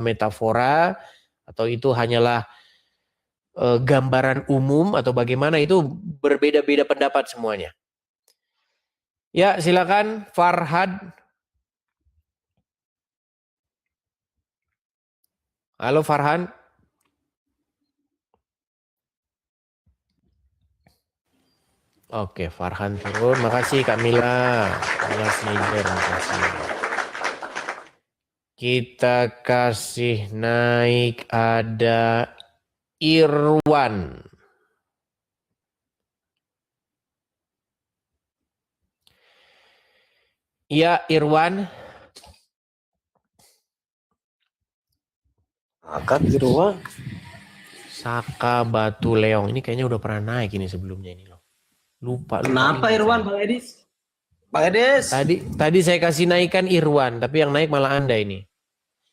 metafora atau itu hanyalah gambaran umum atau bagaimana, itu berbeda-beda pendapat semuanya. Ya, silakan Farhad. Halo Farhan. Oke, Farhan turun. Makasih Kak Mila. Mila Sniper, makasih. Kita kasih naik ada Irwan. Iya, Irwan. Akad Irwan. Saka Batu Leong. Ini kayaknya udah pernah naik ini sebelumnya ini loh. Lupa. Kenapa Irwan, Bang Edis? Bang Edis. Tadi saya kasih naikkan Irwan, tapi yang naik malah Anda ini.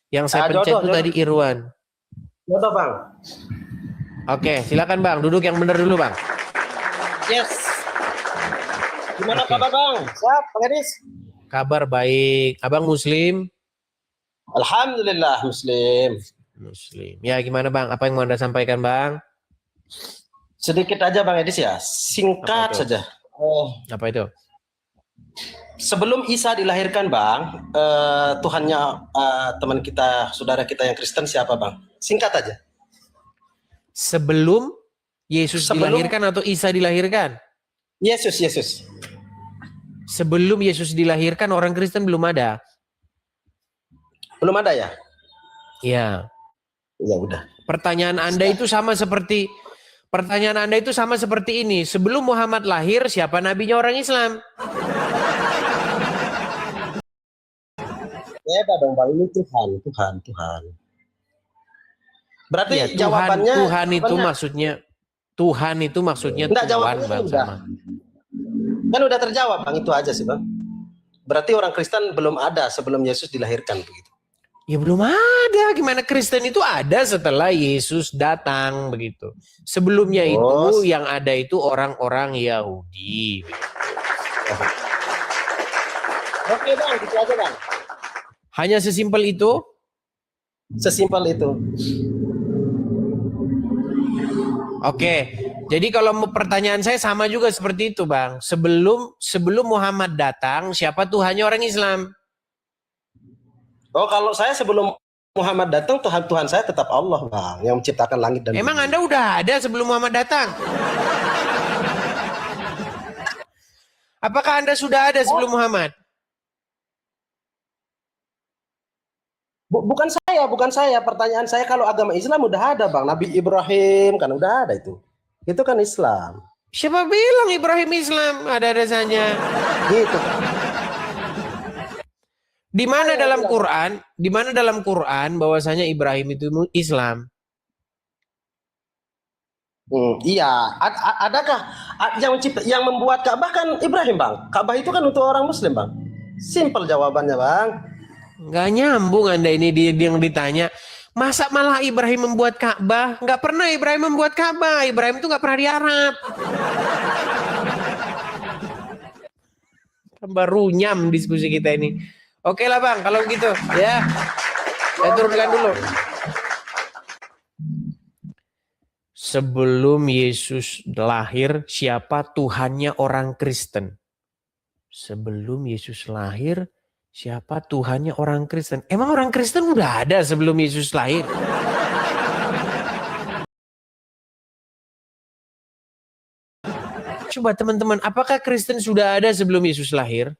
Yang saya pencet itu tadi Irwan. Jodoh, Bang. Oke, silakan Bang. Duduk yang benar dulu, Bang. Yes. Gimana kabar, Bang? Siap, Bang Edis? Kabar baik. Abang Muslim? Alhamdulillah Muslim. Muslim. Ya, gimana Bang? Apa yang mau Anda sampaikan, Bang? Sedikit aja, Bang Edis ya. Singkat saja. Apa itu? Sebelum Isa dilahirkan, Bang, Tuhannya teman kita, saudara kita yang Kristen siapa, Bang? Singkat aja. Sebelum Yesus dilahirkan atau Isa dilahirkan? Yesus. Sebelum Yesus dilahirkan orang Kristen belum ada. Belum ada ya? Iya. Ya udah. Pertanyaan Anda itu sama seperti ini. Sebelum Muhammad lahir, siapa nabinya orang Islam? Beda dong, Bang. Ini Tuhan. Berarti ya, jawabannya Tuhan itu maksudnya enggak, Tuhan, Bang, sama. Kan udah terjawab, Bang, itu aja sih, Bang. Berarti orang Kristen belum ada sebelum Yesus dilahirkan begitu. Ya belum ada. Gimana Kristen itu ada setelah Yesus datang begitu. Sebelumnya itu yang ada itu orang-orang Yahudi. Oke, Bang, gitu aja, Bang. Hanya sesimpel itu? Sesimpel itu. Oke. Jadi kalau pertanyaan saya sama juga seperti itu, Bang. Sebelum Muhammad datang, siapa Tuhannya orang Islam? Oh, kalau saya sebelum Muhammad datang, Tuhan saya tetap Allah, Bang, yang menciptakan langit dan bumi. Emang Anda udah ada sebelum Muhammad datang? Apakah Anda sudah ada sebelum Muhammad? Bukan saya. Pertanyaan saya, kalau agama Islam udah ada, Bang. Nabi Ibrahim kan udah ada itu. Itu kan Islam. Siapa bilang Ibrahim Islam? Ada-ada saja. Gitu. Di mana dalam Quran bahwasanya Ibrahim itu Islam? Iya, adakah yang membuat Ka'bah kan Ibrahim, Bang? Ka'bah itu kan untuk orang Muslim, Bang. Simpel jawabannya, Bang. Nggak nyambung Anda ini yang ditanya. Masa malah Ibrahim membuat Ka'bah? Nggak pernah Ibrahim membuat Ka'bah. Ibrahim itu nggak pernah di Arab. Baru nyam diskusi kita ini. Oke lah Bang, kalau gitu ya. Saya turunkan dulu. Sebelum Yesus lahir, siapa Tuhannya orang Kristen? Sebelum Yesus lahir, siapa Tuhannya orang Kristen? Emang orang Kristen udah ada sebelum Yesus lahir? Coba teman-teman, apakah Kristen sudah ada sebelum Yesus lahir?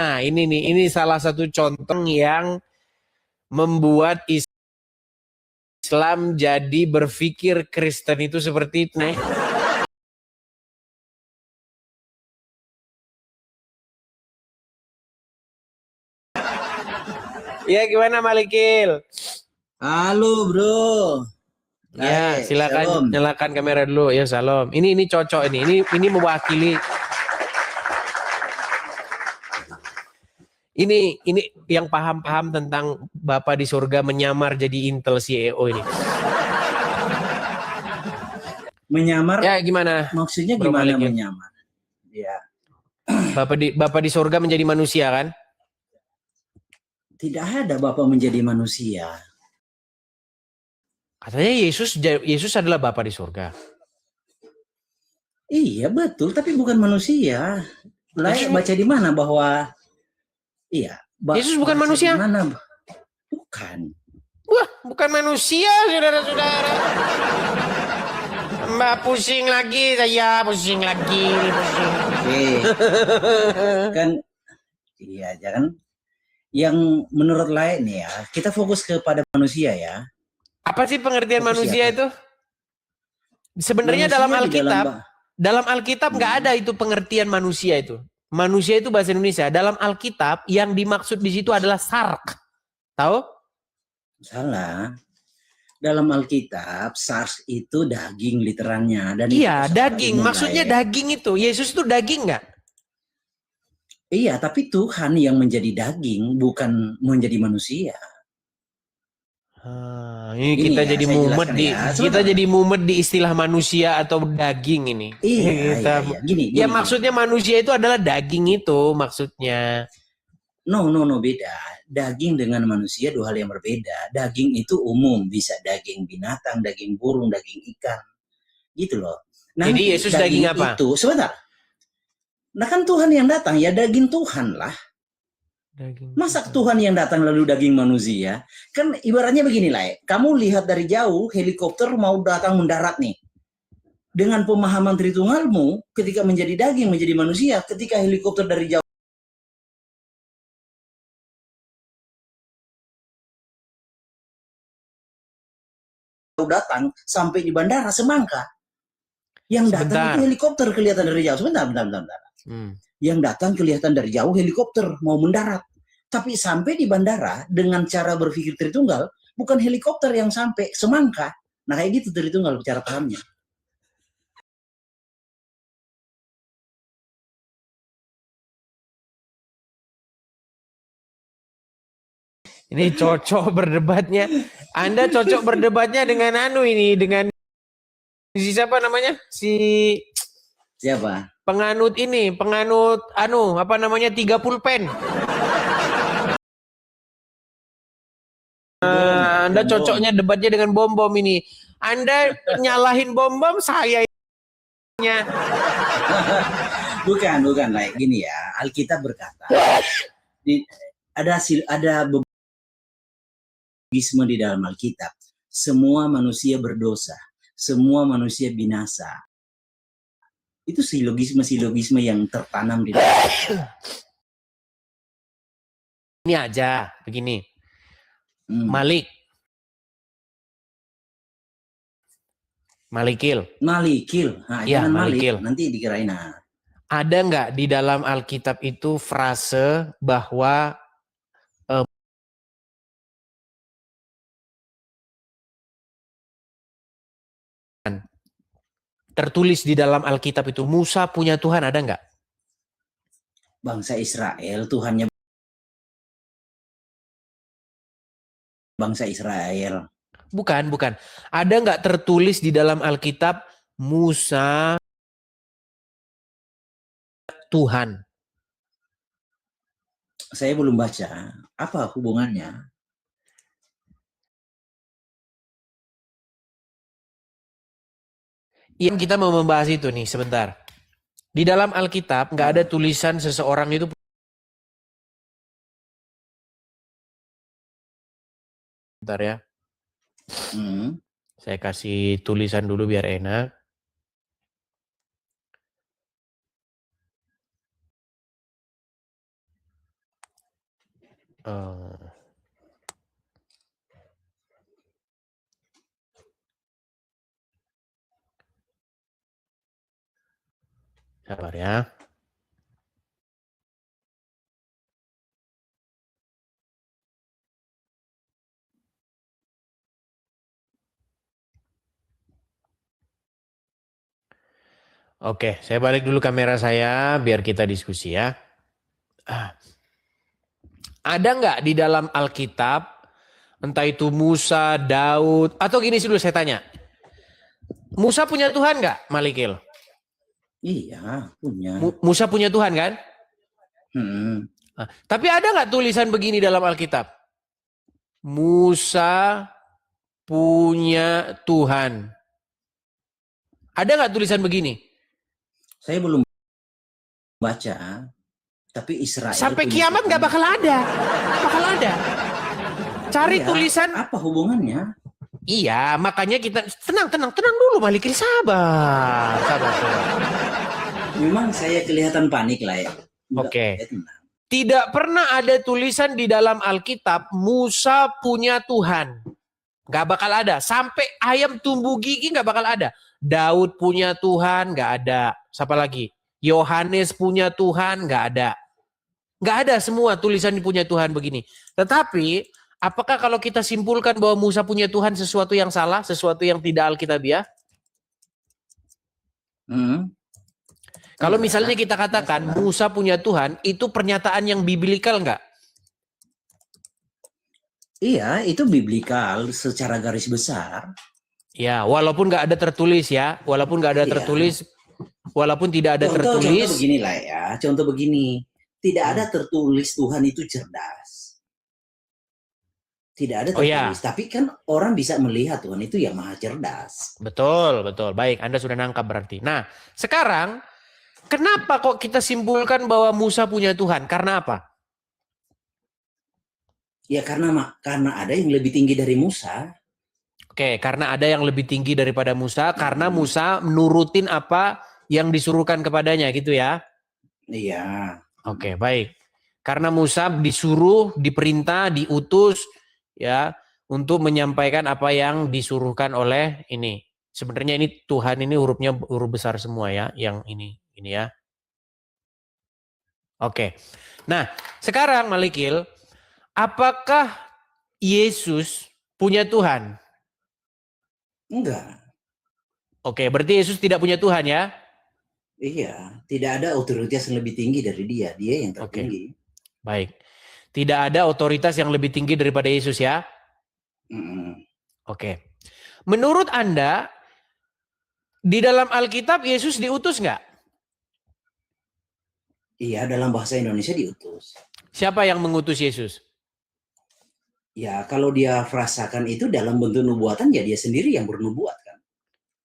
Nah, ini salah satu contoh yang membuat Islam jadi berpikir Kristen itu seperti itu, nih. Ya, gimana Malikil? Halo, Bro. Ya, Hai, silakan Shalom. nyalakan kamera dulu ya, salam. Ini cocok ini. Ini mewakili. Ini yang paham-paham tentang Bapak di surga menyamar jadi Intel CEO ini. Menyamar, Ya, gimana? maksudnya Bro gimana Malik ya? menyamar? Ya, Bapak di surga menjadi manusia kan? tidak ada Bapak menjadi manusia. Katanya Yesus adalah Bapa di surga. Iya betul, tapi bukan manusia. Layak Yesus baca di mana bahwa iya, Yesus bukan baca di manusia. mana? Bukan. Wah, bukan manusia, saudara-saudara. Mbak pusing lagi, saya pusing lagi, pusing. Oke. Kan iya, jangan yang menurut layak nih ya, kita fokus kepada manusia ya. Apa sih pengertian Fokus ya. manusia itu? Sebenarnya dalam Manusia di Alkitab nggak ada itu pengertian manusia itu. Manusia itu bahasa Indonesia. Dalam Alkitab yang dimaksud di situ adalah sark. Tahu? Salah. Dalam Alkitab, SARS itu daging literannya. Dan Iya, itu daging. umum, Maksudnya ya. daging itu. Yesus itu daging nggak? Iya, tapi Tuhan yang menjadi daging, bukan menjadi manusia. Ini Gini kita ya, jadi saya mumet jelaskan di ya. kita Sebentar. jadi mumet di istilah manusia atau daging ini. Iya, Kita, iya. Gini, ya gini. maksudnya manusia itu adalah daging itu maksudnya. No, beda. Daging dengan manusia dua hal yang berbeda. Daging itu umum, bisa daging binatang, daging burung, daging ikan. Gitu loh. Jadi Nanti Yesus daging apa? itu, sebentar. Nah kan Tuhan yang datang, ya daging Tuhan lah. Daging Masa Tuhan yang datang lalu daging manusia? Kan ibaratnya begini lah, kamu lihat dari jauh helikopter mau datang mendarat nih. Dengan pemahaman Tritunggalmu, ketika menjadi daging, menjadi manusia, ketika helikopter dari jauh datang sampai di bandara semangka, yang datang itu helikopter kelihatan dari jauh. Sebentar. Yang datang kelihatan dari jauh helikopter mau mendarat. Tapi sampai di bandara dengan cara berpikir Tritunggal, bukan helikopter yang sampai semangka. Nah kayak gitu Tritunggal cara pahamnya. Ini cocok berdebatnya. Anda cocok berdebatnya dengan dengan si siapa namanya? Siapa? Penganut apa namanya 3 pulpen. Anda cocoknya debatnya dengan bom ini. Anda nyalahin bom saya. Bukan lah. Gini ya, Alkitab berkata ada beberapa di dalam Alkitab. Semua manusia berdosa, semua manusia binasa. Itu silogisme yang tertanam di dalam. Ini aja begini. Malikil. Nah, ya, jangan Malikil. Nanti dikirain. Ada nggak di dalam Alkitab itu frase bahwa tertulis di dalam Alkitab itu Musa punya Tuhan, ada nggak? Bangsa Israel, Tuhannya bangsa Israel. Bukan. Ada nggak tertulis di dalam Alkitab Musa Tuhan? Saya belum baca. Apa hubungannya? Yang kita mau membahas itu nih sebentar. Di dalam Alkitab nggak ada tulisan seseorang itu. Bentar ya. Saya kasih tulisan dulu biar enak. Sabar ya. Oke, saya balik dulu kamera saya biar kita diskusi ya. Ada nggak di dalam Alkitab, entah itu Musa, Daud, atau gini dulu saya tanya. Musa punya Tuhan nggak, Malikil? Iya, punya. Musa punya Tuhan kan? Nah, tapi ada nggak tulisan begini dalam Alkitab? Musa punya Tuhan. Ada nggak tulisan begini? Saya belum baca, tapi Israel sampai punya kiamat Tuhan. nggak bakal ada. Bakal ada. Cari Iya, tulisan. apa hubungannya? Iya, makanya kita tenang dulu, Malikil, sabar. Memang saya kelihatan panik lah ya. Oke. Tidak pernah ada tulisan di dalam Alkitab Musa punya Tuhan. Gak bakal ada. Sampai ayam tumbuh gigi gak bakal ada. Daud punya Tuhan gak ada. Siapa lagi? Yohanes punya Tuhan gak ada. Gak ada semua tulisan punya Tuhan begini. Tetapi apakah kalau kita simpulkan bahwa Musa punya Tuhan sesuatu yang salah, sesuatu yang tidak alkitabiah? Kalau misalnya kita katakan Musa punya Tuhan, itu pernyataan yang biblikal nggak? Iya, itu biblikal secara garis besar. Ya, walaupun nggak ada tertulis ya, walaupun nggak ada tertulis, walaupun tidak ada tertulis. Contoh beginilah ya, contoh begini, tidak ada tertulis Tuhan itu cerdas. Tidak ada tertulis, tapi kan orang bisa melihat Tuhan itu yang maha cerdas. Betul. Baik, Anda sudah nangkap berarti. Nah, sekarang kenapa kok kita simpulkan bahwa Musa punya Tuhan? Karena apa? Ya karena ada yang lebih tinggi dari Musa. Oke, karena ada yang lebih tinggi daripada Musa, karena Musa menurutin apa yang disuruhkan kepadanya gitu ya? Iya. Oke, baik. Karena Musa disuruh, diperintah, diutus ya untuk menyampaikan apa yang disuruhkan oleh ini. Sebenarnya ini Tuhan ini hurufnya huruf besar semua ya, yang ini ya. Oke. Nah, sekarang Malikil, apakah Yesus punya Tuhan? Enggak. Oke, berarti Yesus tidak punya Tuhan ya? Iya, tidak ada otoritas yang lebih tinggi dari dia. Dia yang tertinggi. Baik. Tidak ada otoritas yang lebih tinggi daripada Yesus ya? Oke. Menurut Anda, di dalam Alkitab Yesus diutus nggak? Iya, dalam bahasa Indonesia diutus. Siapa yang mengutus Yesus? Ya, kalau dia frasakan itu dalam bentuk nubuatan, ya dia sendiri yang bernubuat kan.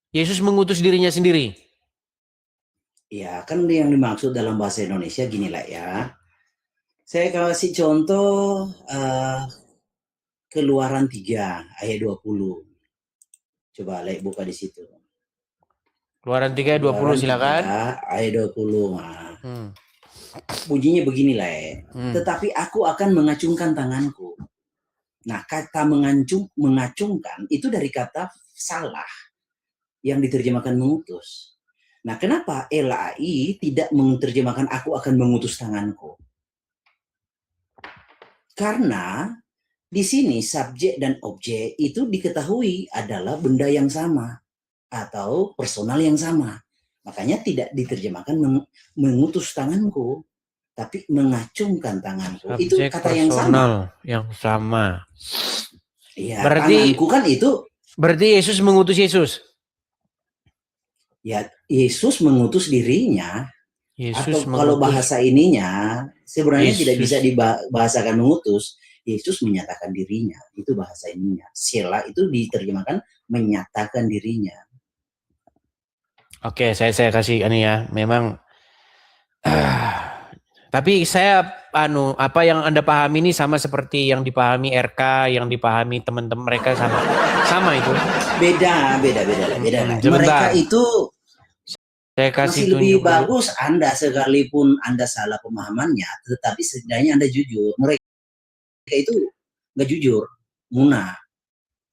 Yesus mengutus dirinya sendiri? Ya, kan yang dimaksud dalam bahasa Indonesia gini lah ya. Saya kasih contoh Keluaran 3 ayat 20. Coba buka di situ. Keluaran 3 ayat 20 silakan. 3, ayat 20. Nah. Bunyinya begini lah ya. Tetapi aku akan mengacungkan tanganku. Nah, kata mengacungkan itu dari kata salah yang diterjemahkan mengutus. Nah, kenapa LAI tidak menerjemahkan aku akan mengutus tanganku? Karena di sini subjek dan objek itu diketahui adalah benda yang sama atau personal yang sama. Makanya tidak diterjemahkan mengutus tanganku, tapi mengacungkan tanganku. Subjek itu kata yang sama. Yang sama. Iya, tanganku kan itu. Berarti Yesus mengutus Yesus. Ya, Yesus mengutus dirinya. Atau kalau bahasa ininya sebenarnya tidak bisa dibahasakan mengutus. Yesus menyatakan dirinya, itu bahasa ininya. Sela itu diterjemahkan menyatakan dirinya. Oke, saya kasih ini ya. Memang tapi saya apa yang Anda pahami ini sama seperti yang dipahami RK, yang dipahami teman-teman mereka sama itu. Beda. Mereka itu saya kasih masih lebih bagus Anda sekalipun Anda salah pemahamannya, tetapi setidaknya Anda jujur. Mereka itu nggak jujur, munah.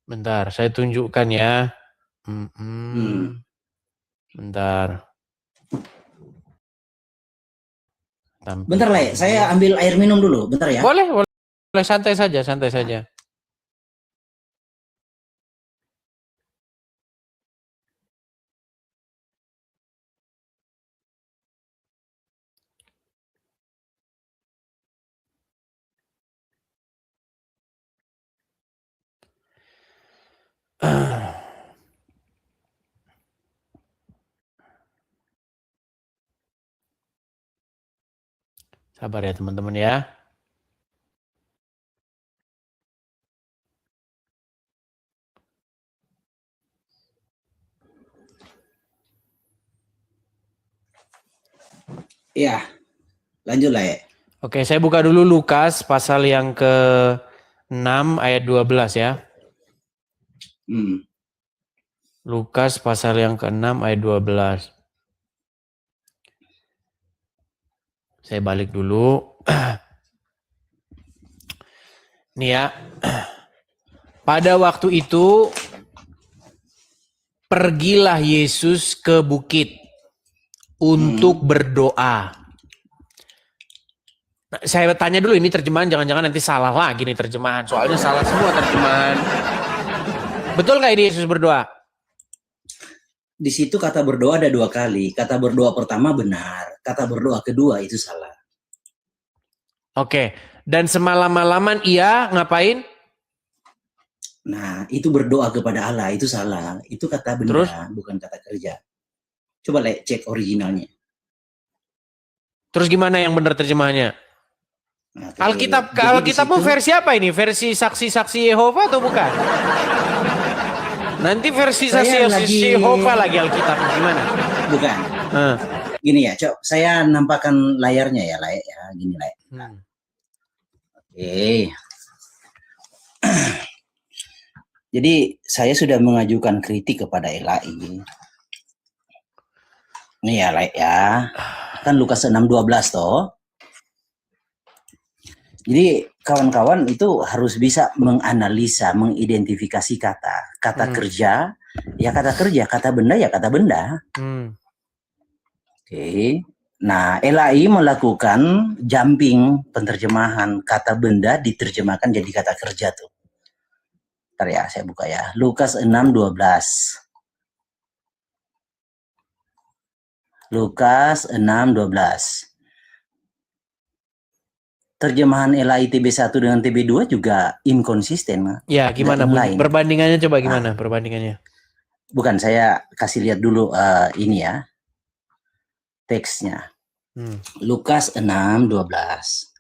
Bentar, saya tunjukkan ya. Bentar. Bentar lah, saya ambil air minum dulu, bentar ya. Boleh, santai saja. Sabar ya teman-teman ya. Ya, lanjut lah ya. Oke, saya buka dulu Lukas pasal yang ke-6 ayat 12 ya. Lukas pasal yang ke-6 ayat 12. Saya balik dulu. Nih ya. Pada waktu itu pergilah Yesus ke bukit untuk berdoa. Nah, saya tanya dulu ini terjemahan, jangan-jangan nanti salah lagi nih terjemahan. Soalnya salah semua terjemahan. Betul nggak ini Yesus berdoa? Di situ kata berdoa ada 2 kali. Kata berdoa pertama benar, kata berdoa kedua itu salah. Oke, dan semalam-malaman ia ngapain? Nah, itu berdoa kepada Allah, itu salah. Itu kata benda, Terus? bukan kata kerja. Coba cek originalnya. Terus gimana yang benar terjemahannya? Nah, Alkitab mau versi apa ini? Versi saksi-saksi Yehova atau bukan? Nanti versi saksi Yehova lagi Alkitab gimana? Bukan. Gini ya, Cok. Saya nampakkan layarnya ya, Lai. Ya, gini, Lai. Oke. Jadi saya sudah mengajukan kritik kepada LAI. Nih ya, Lai ya. Kan Lukas 6:12 toh. Jadi kawan-kawan itu harus bisa menganalisa, mengidentifikasi kata kerja, ya kata kerja, kata benda ya kata benda. Oke. Nah, LAI melakukan jumping penterjemahan, kata benda diterjemahkan jadi kata kerja tuh. Bentar ya, saya buka ya. Lukas 6:12. Lukas 6:12. Terjemahan LAI TB1 dengan TB2 juga inkonsisten. Ya, gimana? Perbandingannya coba gimana perbandingannya? Bukan, saya kasih lihat dulu ini ya. Teksnya. Lukas 6:12.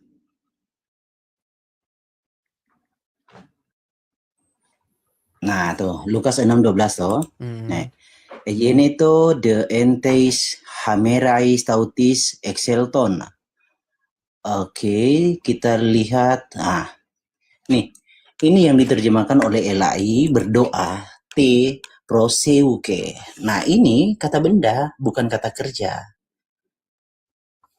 Nah, tuh, Lukas 6:12 tuh. Nah, ini tuh the entes hamerais tautis excelton. Oke, kita lihat. Nah, nih, ini yang diterjemahkan oleh LAI berdoa T proseuke. Nah, ini kata benda, bukan kata kerja.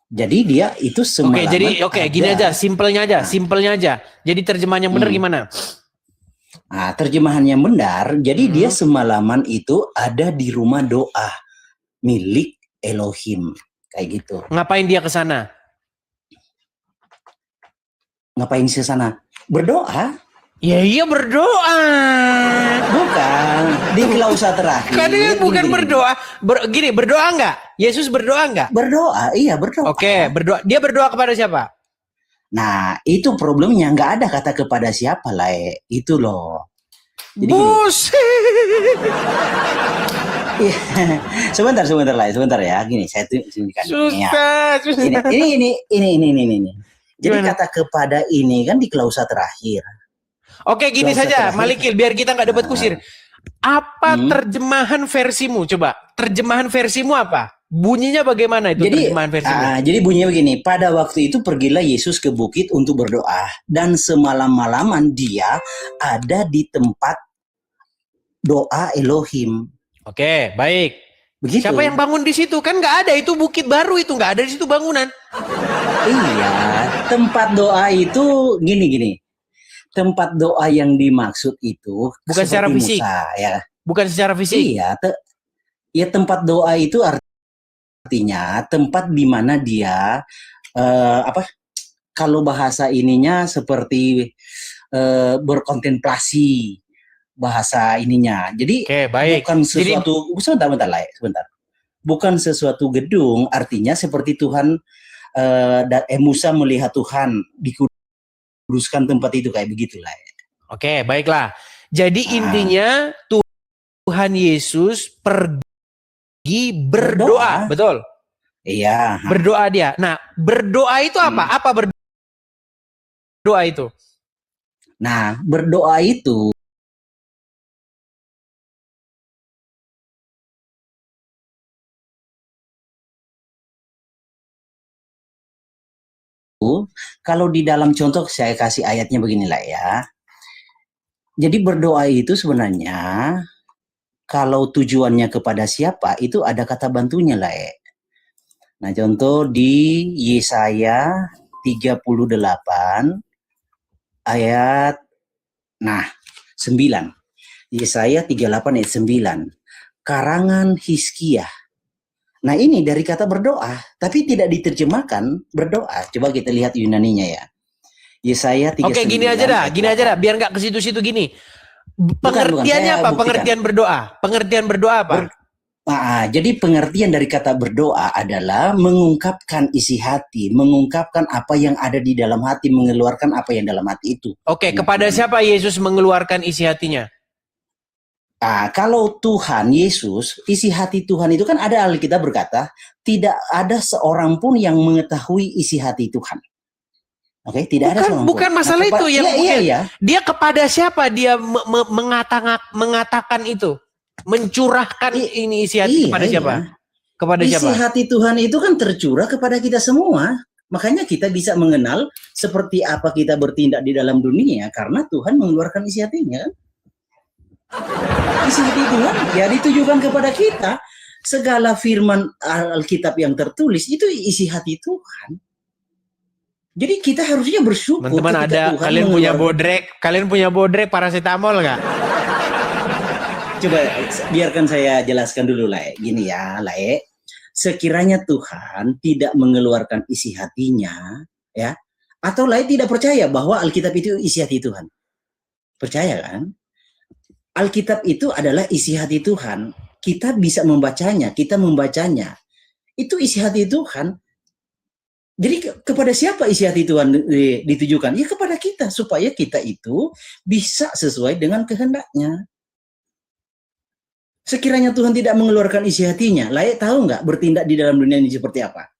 Jadi dia itu semalaman. Gini aja, simpelnya aja. Jadi terjemahan yang benar gimana? Nah, terjemahan yang benar, jadi dia semalaman itu ada di rumah doa milik Elohim, kayak gitu. Ngapain dia ke sana? Ngapain ke sana? Berdoa. Ya iya berdoa. Bukan. Di klausa terakhir. Kan bukan berdoa. Berdoa enggak? Yesus berdoa enggak? Berdoa, iya berdoa. Oke, berdoa. Dia berdoa kepada siapa? Nah, itu problemnya. Nggak ada kata kepada siapa lah. Itu loh. Jadi sebentar ya. Gini, saya tunjukkan. Susah. Ini. Jadi kata kepada ini kan di klausa terakhir. Oke, gini klausa saja, terakhir. Malikil, biar kita nggak debat kusir. Apa terjemahan versimu? Coba, terjemahan versimu apa? Bunyinya bagaimana itu terjemahan versimu? Jadi bunyinya begini, pada waktu itu pergilah Yesus ke bukit untuk berdoa. Dan semalam-malaman dia ada di tempat doa Elohim. Oke, baik. Begitu. Siapa yang bangun di situ? Kan nggak ada, itu bukit baru itu, nggak ada di situ bangunan. Iya, tempat doa itu gini. Tempat doa yang dimaksud itu bukan secara fisik. Musa, ya. Bukan secara fisik. Iya, ya tempat doa itu artinya tempat di mana dia kalau bahasa ininya seperti berkontemplasi. Bahasa ininya. Jadi bukan sesuatu sebentar. Bukan sesuatu gedung, artinya seperti Tuhan Musa melihat Tuhan dikuduskan tempat itu kayak begitulah. Oke, baiklah. Jadi intinya Tuhan Yesus pergi berdoa, betul? Iya. Berdoa dia. Nah, berdoa itu apa? Apa berdoa itu? Nah, berdoa itu kalau di dalam contoh saya kasih ayatnya beginilah ya. Jadi berdoa itu sebenarnya kalau tujuannya kepada siapa itu ada kata bantunya lah ya. Nah, contoh di Yesaya 38 ayat 9. Yesaya 38 ayat 9. Karangan Hizkia. Nah, ini dari kata berdoa, tapi tidak diterjemahkan berdoa. Coba kita lihat Yunaninya ya. Yesaya 39. Oke, gini aja dah, biar nggak ke situ-situ gini. Pengertiannya apa? Pengertian berdoa. Pengertian berdoa apa? Jadi pengertian dari kata berdoa adalah mengungkapkan isi hati, mengungkapkan apa yang ada di dalam hati, mengeluarkan apa yang dalam hati itu. Oke, kepada siapa Yesus mengeluarkan isi hatinya? Kalau Tuhan Yesus, isi hati Tuhan itu kan ada Alkitab berkata, tidak ada seorang pun yang mengetahui isi hati Tuhan. Oke, tidak ada seorang pun. Bukan masalah itu yang iya. Dia kepada siapa dia mengatakan itu? Mencurahkan ini isi hati kepada siapa? Kepada isi siapa? Hati Tuhan itu kan tercurah kepada kita semua. Makanya kita bisa mengenal seperti apa kita bertindak di dalam dunia karena Tuhan mengeluarkan isi hatinya. Isi hati Tuhan ya ditujukan kepada kita. Segala firman Alkitab yang tertulis itu isi hati Tuhan. Jadi kita harusnya bersyukur. Teman-teman ada Tuhan kalian punya bodrek paracetamol nggak? Coba biarkan saya jelaskan dulu lah. Gini ya, Lae. Sekiranya Tuhan tidak mengeluarkan isi hatinya, ya, atau Lae tidak percaya bahwa Alkitab itu isi hati Tuhan. Percaya kan? Alkitab itu adalah isi hati Tuhan. Kita bisa membacanya, kita membacanya. Itu isi hati Tuhan. Jadi kepada siapa isi hati Tuhan ditujukan? Ya kepada kita, supaya kita itu bisa sesuai dengan kehendaknya. Sekiranya Tuhan tidak mengeluarkan isi hatinya, Layak tahu nggak bertindak di dalam dunia ini seperti apa?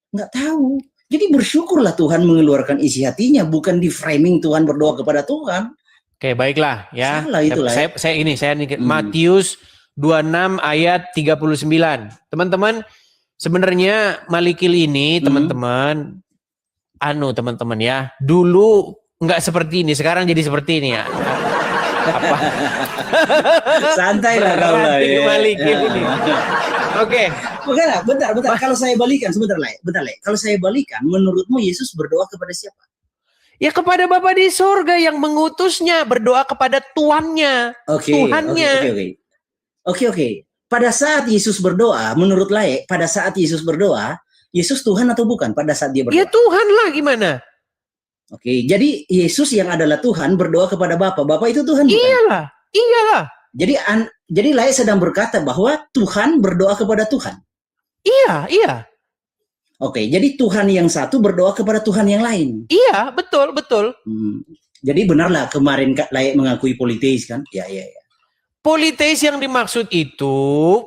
Nggak tahu. Jadi bersyukurlah Tuhan mengeluarkan isi hatinya, bukan di framing Tuhan berdoa kepada Tuhan. Oke, baiklah ya. Salah itu lah. Saya Matius 26 ayat 39. Teman-teman, sebenarnya Malikil ini teman-teman teman-teman ya, dulu nggak seperti ini, sekarang jadi seperti ini ya. Apa? Santai lah kau lah. Malikil ini. Oke. Bentar. Kalau saya balikan sebentar lah. Kalau saya balikan, menurutmu Yesus berdoa kepada siapa? Ya kepada Bapa di surga yang mengutusnya, berdoa kepada Tuannya, Tuhannya. Oke. Pada saat Yesus berdoa, menurut Laek, pada saat Yesus berdoa, Yesus Tuhan atau bukan pada saat dia berdoa? Ya Tuhan lah, gimana? Oke, jadi Yesus yang adalah Tuhan berdoa kepada Bapa. Bapa itu Tuhan bukan? Iyalah. Jadi Laek sedang berkata bahwa Tuhan berdoa kepada Tuhan. Iya. Oke, jadi Tuhan yang satu berdoa kepada Tuhan yang lain. Iya, betul. Jadi benarlah kemarin Laek mengakui politeis kan? Ya. Politeis yang dimaksud itu,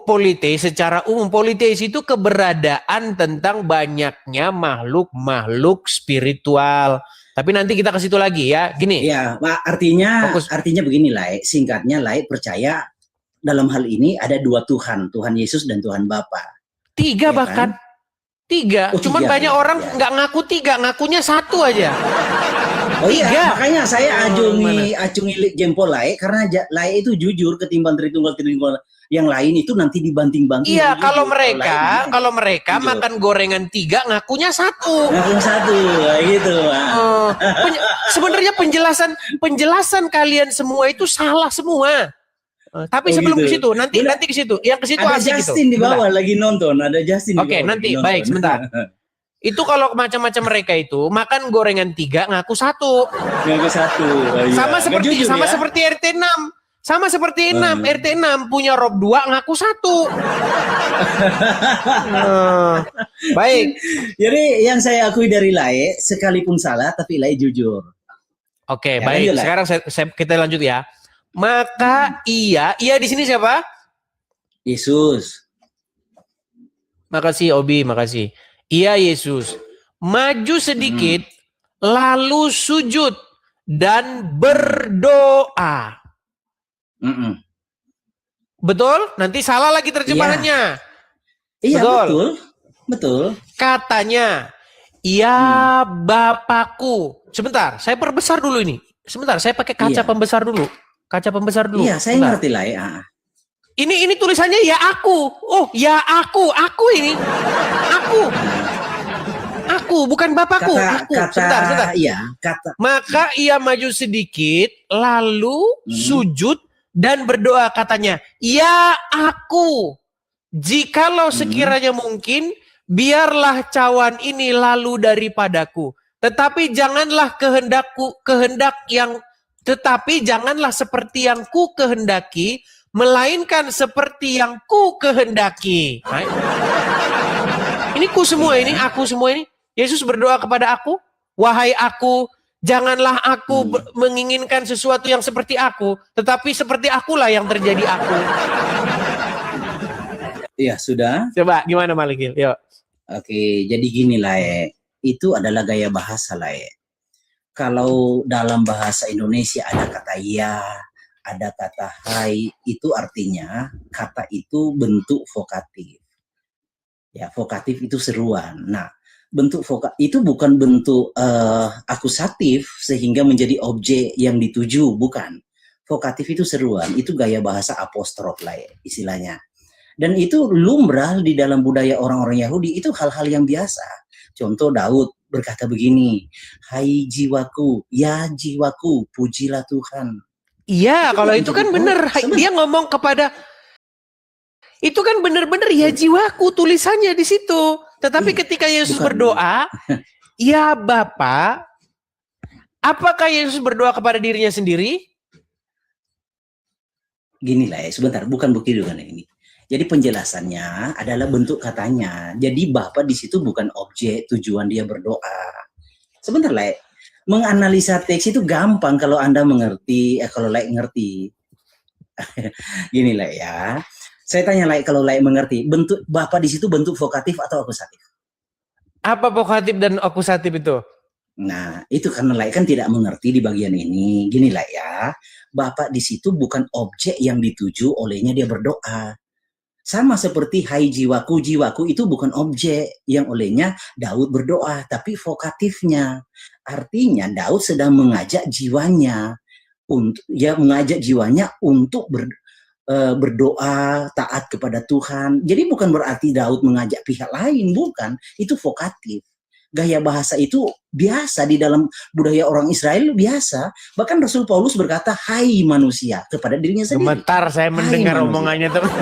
politeis secara umum. Politeis itu keberadaan tentang banyaknya makhluk spiritual. Tapi nanti kita ke situ lagi ya. Gini. Ya, artinya begini Laek. Singkatnya Laek percaya dalam hal ini ada dua Tuhan. Tuhan Yesus dan Tuhan Bapa. 3 bahkan. Kan? 3. Cuman banyak orang nggak ngaku 3, ngakunya 1 aja. Oh iya, makanya saya acungi jempol Laek karena Laek itu jujur ketimbang Tritunggal yang lain itu nanti dibanting-banting. Iya, kalau mereka makan gorengan 3 ngakunya 1. Ngakunya 1, gitu. Sebenarnya penjelasan kalian semua itu salah semua. Tapi sebelum ke situ, nanti ke situ. Yang ke situ asik gitu. Ada Justin di bawah lagi nonton, ada Justin. Oke, nanti baik sebentar. Itu kalau macam-macam mereka itu makan gorengan 3 ngaku 1. Ngaku 1. Sama seperti RT 6. Sama seperti RT 6 punya rob 2 ngaku 1. Baik. Jadi yang saya akui dari Laek sekalipun salah tapi Laek jujur. Oke, baik. Sekarang kita lanjut ya. Maka ia di sini siapa? Yesus. Makasih Obi, makasih. Iya Yesus. Maju sedikit, lalu sujud dan berdoa. Betul? Nanti salah lagi terjemahannya. Iya, betul. Betul. Katanya, ya Bapakku. Sebentar, saya perbesar dulu ini. Sebentar, saya pakai kaca pembesar dulu. Kaca pembesar dulu. Iya, saya ngerti lah ya. Ini tulisannya ya aku. Oh, ya aku ini. Aku bukan Bapakku. Aku. Sebentar. Iya, kata. Maka ia maju sedikit, lalu sujud dan berdoa, katanya, ya aku. Jikalau sekiranya mungkin, biarlah cawan ini lalu daripadaku. Tetapi janganlah janganlah seperti yang ku kehendaki, melainkan seperti yang ku kehendaki. Ini ku semua ini, aku semua ini. Yesus berdoa kepada aku, wahai aku, janganlah aku menginginkan sesuatu yang seperti aku, tetapi seperti akulah yang terjadi aku. Iya, sudah. Coba gimana Malikil? Yuk. Oke, jadi gini lah ya. Itu adalah gaya bahasa lah ya. Kalau dalam bahasa Indonesia ada kata ya, ada kata hai, itu artinya kata itu bentuk vokatif. Ya, vokatif itu seruan. Nah, bentuk itu bukan bentuk akusatif sehingga menjadi objek yang dituju, bukan. Vokatif itu seruan, itu gaya bahasa apostrof lah ya, istilahnya. Dan itu lumrah di dalam budaya orang-orang Yahudi, itu hal-hal yang biasa. Contoh Daud berkata begini, hai jiwaku, ya jiwaku, pujilah Tuhan. Iya, kalau itu kan benar. Dia ngomong kepada, itu kan benar-benar ya jiwaku tulisannya di situ. Tetapi ketika Yesus berdoa, ya Bapa, apakah Yesus berdoa kepada dirinya sendiri? Gini lah ya, sebentar, bukan begitu kan ini. Jadi penjelasannya adalah bentuk katanya. Jadi Bapa di situ bukan objek tujuan dia berdoa. Sebentar lah, menganalisa teks itu gampang kalau Anda mengerti, kalau ngerti. Gini lah ya. Saya tanya kalau mengerti, bentuk Bapa di situ bentuk vokatif atau akusatif? Apa vokatif dan akusatif itu? Nah, itu karena kan tidak mengerti di bagian ini. Gini lah ya. Bapa di situ bukan objek yang dituju olehnya dia berdoa. Sama seperti hai jiwaku, jiwaku itu bukan objek yang olehnya Daud berdoa, tapi vokatifnya. Artinya Daud sedang mengajak jiwanya untuk berdoa taat kepada Tuhan. Jadi bukan berarti Daud mengajak pihak lain, bukan. Itu vokatif. Gaya bahasa itu biasa di dalam budaya orang Israel, biasa. Bahkan Rasul Paulus berkata, hai manusia, kepada dirinya sendiri. Gemetar saya mendengar omongannya teman.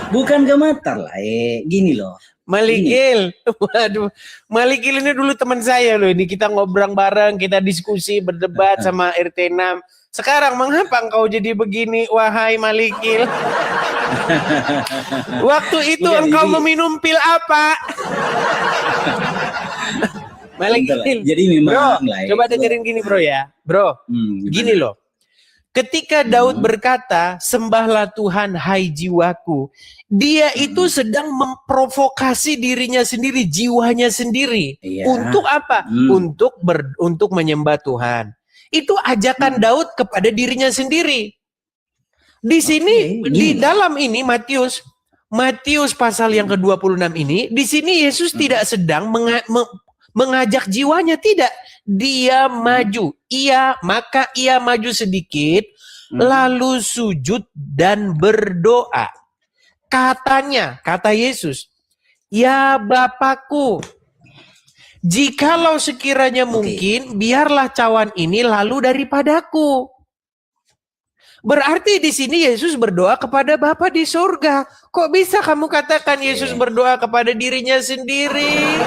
Bukan gemetar lah, gini loh. Malikil, waduh, Malikil ini dulu teman saya loh. Ini kita ngobrol bareng, kita diskusi, berdebat sama RT 6. Sekarang mengapa engkau jadi begini, wahai Malikil? Waktu itu engkau meminum pil apa? Malikil. Jadi memang bro, coba dengerin gini bro ya. Bro, gini loh. Ketika Daud berkata, sembahlah Tuhan hai jiwaku, dia itu sedang memprovokasi dirinya sendiri, jiwanya sendiri. Untuk apa? Untuk menyembah Tuhan. Itu ajakan Daud kepada dirinya sendiri. Di sini, di dalam ini Matius pasal yang ke-26 ini, di sini Yesus tidak sedang mengajak jiwanya, tidak. Dia maju, maka ia maju sedikit, lalu sujud dan berdoa. Katanya, kata Yesus, ya Bapakku, jikalau sekiranya mungkin, biarlah cawan ini lalu daripadaku. Berarti di sini Yesus berdoa kepada Bapa di surga. Kok bisa kamu katakan Yesus berdoa kepada dirinya sendiri?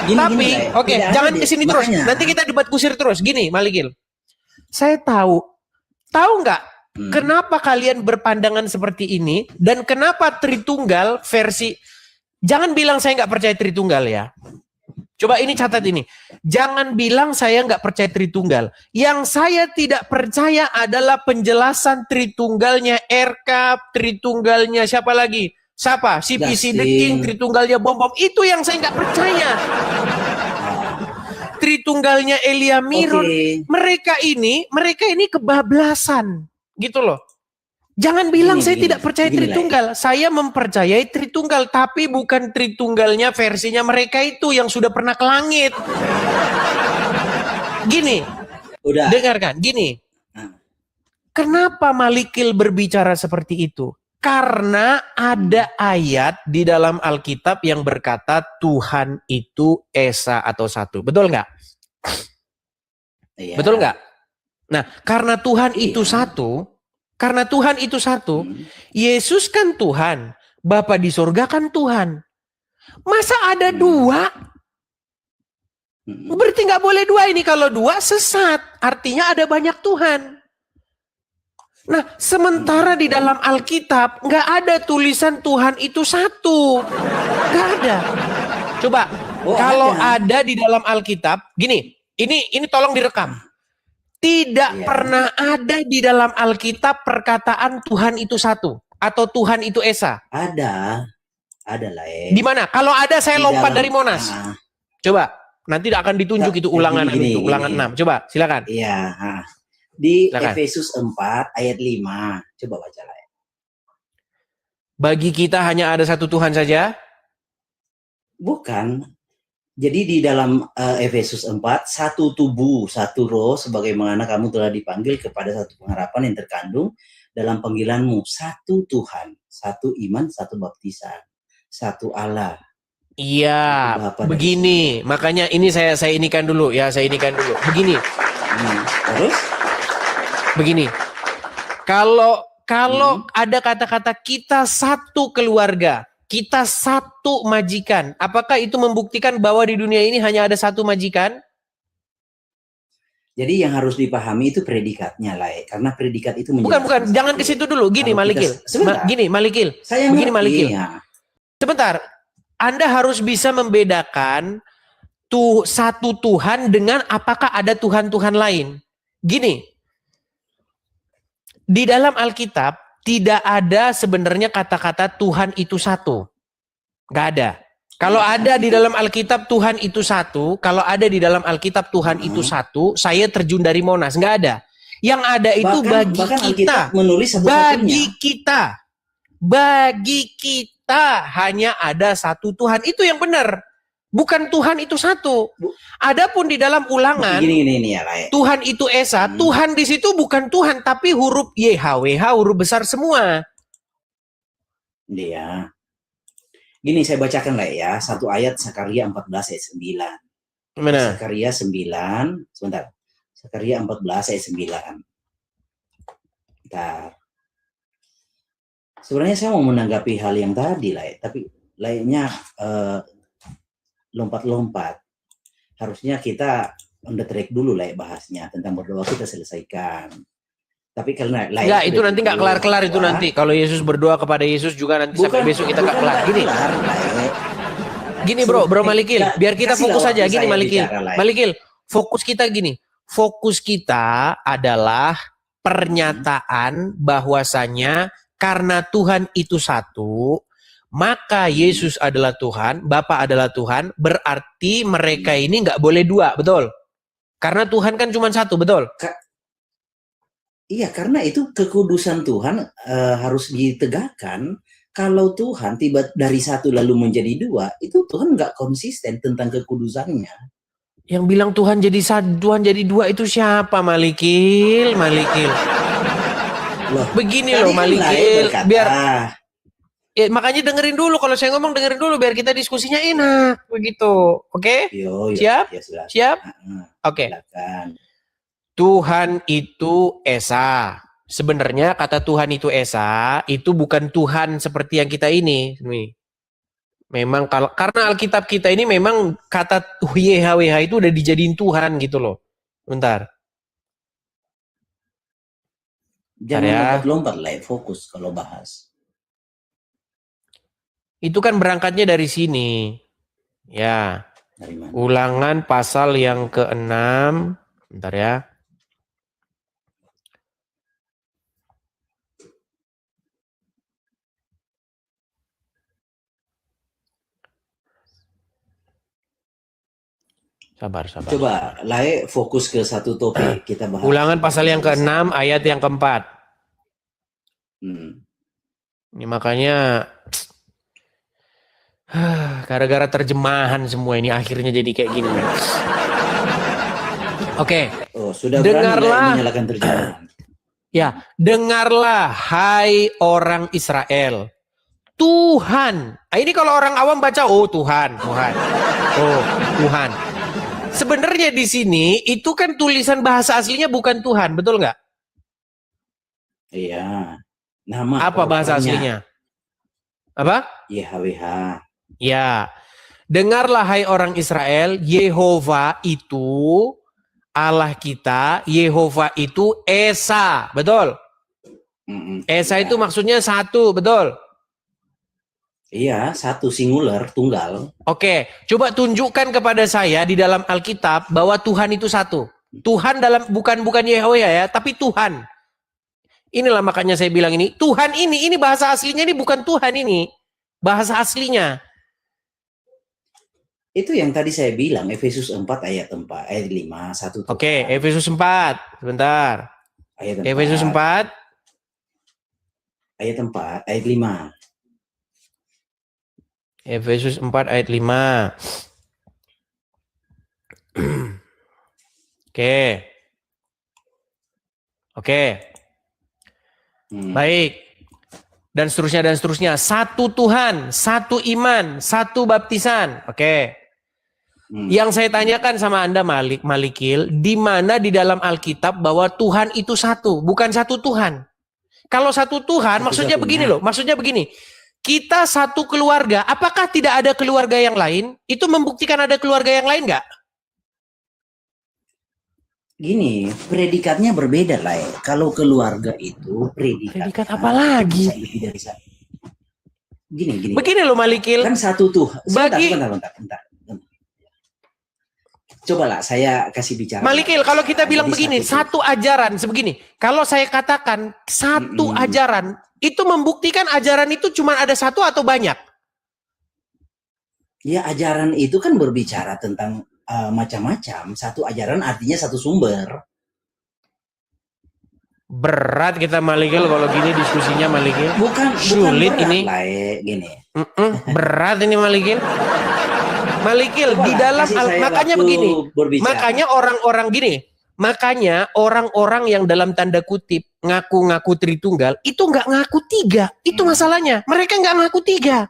Tapi, jangan kesini terus. Nanti kita debat kusir terus. Gini, Malikil. Saya tahu nggak kenapa kalian berpandangan seperti ini dan kenapa Tritunggal versi. Jangan bilang saya nggak percaya Tritunggal ya. Coba ini catat ini. Jangan bilang saya nggak percaya Tritunggal. Yang saya tidak percaya adalah penjelasan Tritunggalnya RK, Tritunggalnya siapa lagi? Siapa? Si PC The Dustin. King, Tritunggalnya Bom-Bom. Itu yang saya nggak percaya. Tritunggalnya Elia Miron. Oke. Mereka ini kebablasan. Gitu loh. Jangan bilang saya tidak percaya Tritunggal. Saya mempercayai Tritunggal. Tapi bukan Tritunggalnya versinya mereka itu yang sudah pernah ke langit. Gini. Udah. Dengarkan. Gini. Kenapa Malikil berbicara seperti itu? Karena ada ayat di dalam Alkitab yang berkata Tuhan itu Esa atau satu. Betul nggak? Iya. Betul nggak? Nah, karena Tuhan itu satu, Yesus kan Tuhan, Bapa di surga kan Tuhan. Masa ada dua? Berarti nggak boleh dua ini. Kalau dua sesat, artinya ada banyak Tuhan. Nah, sementara di dalam Alkitab nggak ada tulisan Tuhan itu satu, nggak ada. Coba, kalau ada di dalam Alkitab, gini, ini tolong direkam. Tidak pernah ada di dalam Alkitab perkataan Tuhan itu satu atau Tuhan itu Esa. Ada lah. Di mana? Kalau ada saya lompat dari Monas. Coba, nanti akan ditunjuk itu ulangan itu, ulangan 6. Coba, silakan. Iya. Di Efesus 4 ayat 5. Coba baca lah. Bagi kita hanya ada satu Tuhan saja? Bukan. Jadi di dalam Efesus 4, satu tubuh, satu roh, sebagaimana kamu telah dipanggil kepada satu pengharapan yang terkandung dalam panggilanmu. Satu Tuhan, satu iman, satu baptisan, satu Allah. Iya, begini. Makanya ini saya inikan dulu ya, Begini. Terus? Begini, kalau ada kata-kata kita satu keluarga, kita satu majikan, apakah itu membuktikan bahwa di dunia ini hanya ada satu majikan? Jadi yang harus dipahami itu predikatnya lah, karena predikat itu bukan, jangan ke situ dulu. Gini Malikil, Malikil. Sebentar, Anda harus bisa membedakan satu Tuhan dengan apakah ada Tuhan-Tuhan lain. Gini. Di dalam Alkitab tidak ada sebenarnya kata-kata Tuhan itu satu. Gak ada. Kalau ada di dalam Alkitab Tuhan itu satu, kalau ada di dalam Alkitab Tuhan itu satu, saya terjun dari Monas. Gak ada. Yang ada itu bagi kita hanya ada satu Tuhan. Itu yang benar. Bukan Tuhan itu satu. Adapun di dalam ulangan, Tuhan itu Esa, Tuhan di situ bukan Tuhan, tapi huruf YHWH, huruf besar semua. Iya. Gini saya bacakan lah ya, satu ayat Sakaria 14 ayat 9. Mana? Sakaria 9, sebentar. Sakaria 14 ayat 9. Bentar. Sebenarnya saya mau menanggapi hal yang tadi lah ya, tapi lainnya lompat-lompat. Harusnya kita on the track dulu lah ya bahasnya tentang berdoa kita selesaikan. Tapi karena enggak, itu nanti nggak kelar-kelar itu nanti. Kalau Yesus berdoa kepada Yesus juga nanti sampai besok kita nggak kelar. Gini bro Malikil, biar kita fokus aja. Gini Malikil, fokus kita gini. Fokus kita adalah pernyataan bahwasanya karena Tuhan itu satu, maka Yesus adalah Tuhan, Bapa adalah Tuhan, berarti mereka ini nggak boleh dua, betul? Karena Tuhan kan cuma satu, betul? Iya, karena itu kekudusan Tuhan harus ditegakkan. Kalau Tuhan tiba dari satu lalu menjadi dua, itu Tuhan nggak konsisten tentang kekudusannya. Yang bilang Tuhan jadi satu, Tuhan jadi dua itu siapa? Malikil. Loh, begini loh Malikil, biar ya, makanya dengerin dulu kalau saya ngomong, dengerin dulu biar kita diskusinya enak begitu. Oke? Siap? Ya, siap? Oke. Tuhan itu Esa. Sebenarnya kata Tuhan itu Esa itu bukan Tuhan seperti yang kita ini. Memang karena Alkitab kita ini memang kata YHWH itu udah dijadiin Tuhan gitu loh. Bentar. Jangan lompat lah, fokus kalau bahas. Itu kan berangkatnya dari sini. Ya. Dari mana? Ulangan pasal yang ke-6. Bentar ya. Sabar. Coba Lae fokus ke satu topik kita bahas. Ulangan pasal yang ke-6 ayat yang ke-4. Ini makanya gara-gara terjemahan semua ini akhirnya jadi kayak gini. Oke. Oh, sudah dengarlah, berani menyalakan terjemahan. Ya, dengarlah hai orang Israel. Tuhan. Ini kalau orang awam baca, oh Tuhan. Oh, Tuhan. Sebenarnya di sini itu kan tulisan bahasa aslinya bukan Tuhan, betul nggak? Iya. Nama apa bahasa aslinya? Apa? YHWH. Ya. Dengarlah hai orang Israel, Yehova itu Allah kita, Yehova itu Esa, betul? Esa itu maksudnya satu, betul? Iya, satu, singular, tunggal. Oke, coba tunjukkan kepada saya di dalam Alkitab bahwa Tuhan itu satu. Tuhan dalam bukan Yahweh ya, tapi Tuhan. Inilah makanya saya bilang ini, Tuhan ini bahasa aslinya ini bukan Tuhan ini. Bahasa aslinya. Itu yang tadi saya bilang, Efesus 4 ayat 5, satu Tuhan. Oke, Efesus 4, sebentar. Ayat 4. Efesus 4. Ayat 4, ayat 5. Efesus 4 ayat 5. Oke. Baik. Dan seterusnya. Satu Tuhan, satu iman, satu baptisan. Oke. Yang saya tanyakan sama Anda Malikil, di mana di dalam Alkitab bahwa Tuhan itu satu, bukan satu Tuhan. Kalau satu Tuhan, maksudnya begini loh, kita satu keluarga, apakah tidak ada keluarga yang lain? Itu membuktikan ada keluarga yang lain nggak? Gini, predikatnya berbeda lah ya. Kalau keluarga itu predikat apa lagi? Gini. Begini loh Malikil. Kan satu Tuhan. Bentar. Cobalah saya kasih bicara. Malikil, kalau kita bilang begini, satu ajaran sebegini. Kalau saya katakan satu ajaran, itu membuktikan ajaran itu cuma ada satu atau banyak? Ya, ajaran itu kan berbicara tentang macam-macam. Satu ajaran artinya satu sumber. Berat kita Malikil kalau gini diskusinya Malikil. Bukan sulit berat, ini. Gini. Berat ini Malikil. Di dalam makanya begini. Makanya orang-orang yang dalam tanda kutip ngaku-ngaku Tritunggal itu nggak ngaku tiga. Itu masalahnya. Mereka nggak ngaku tiga.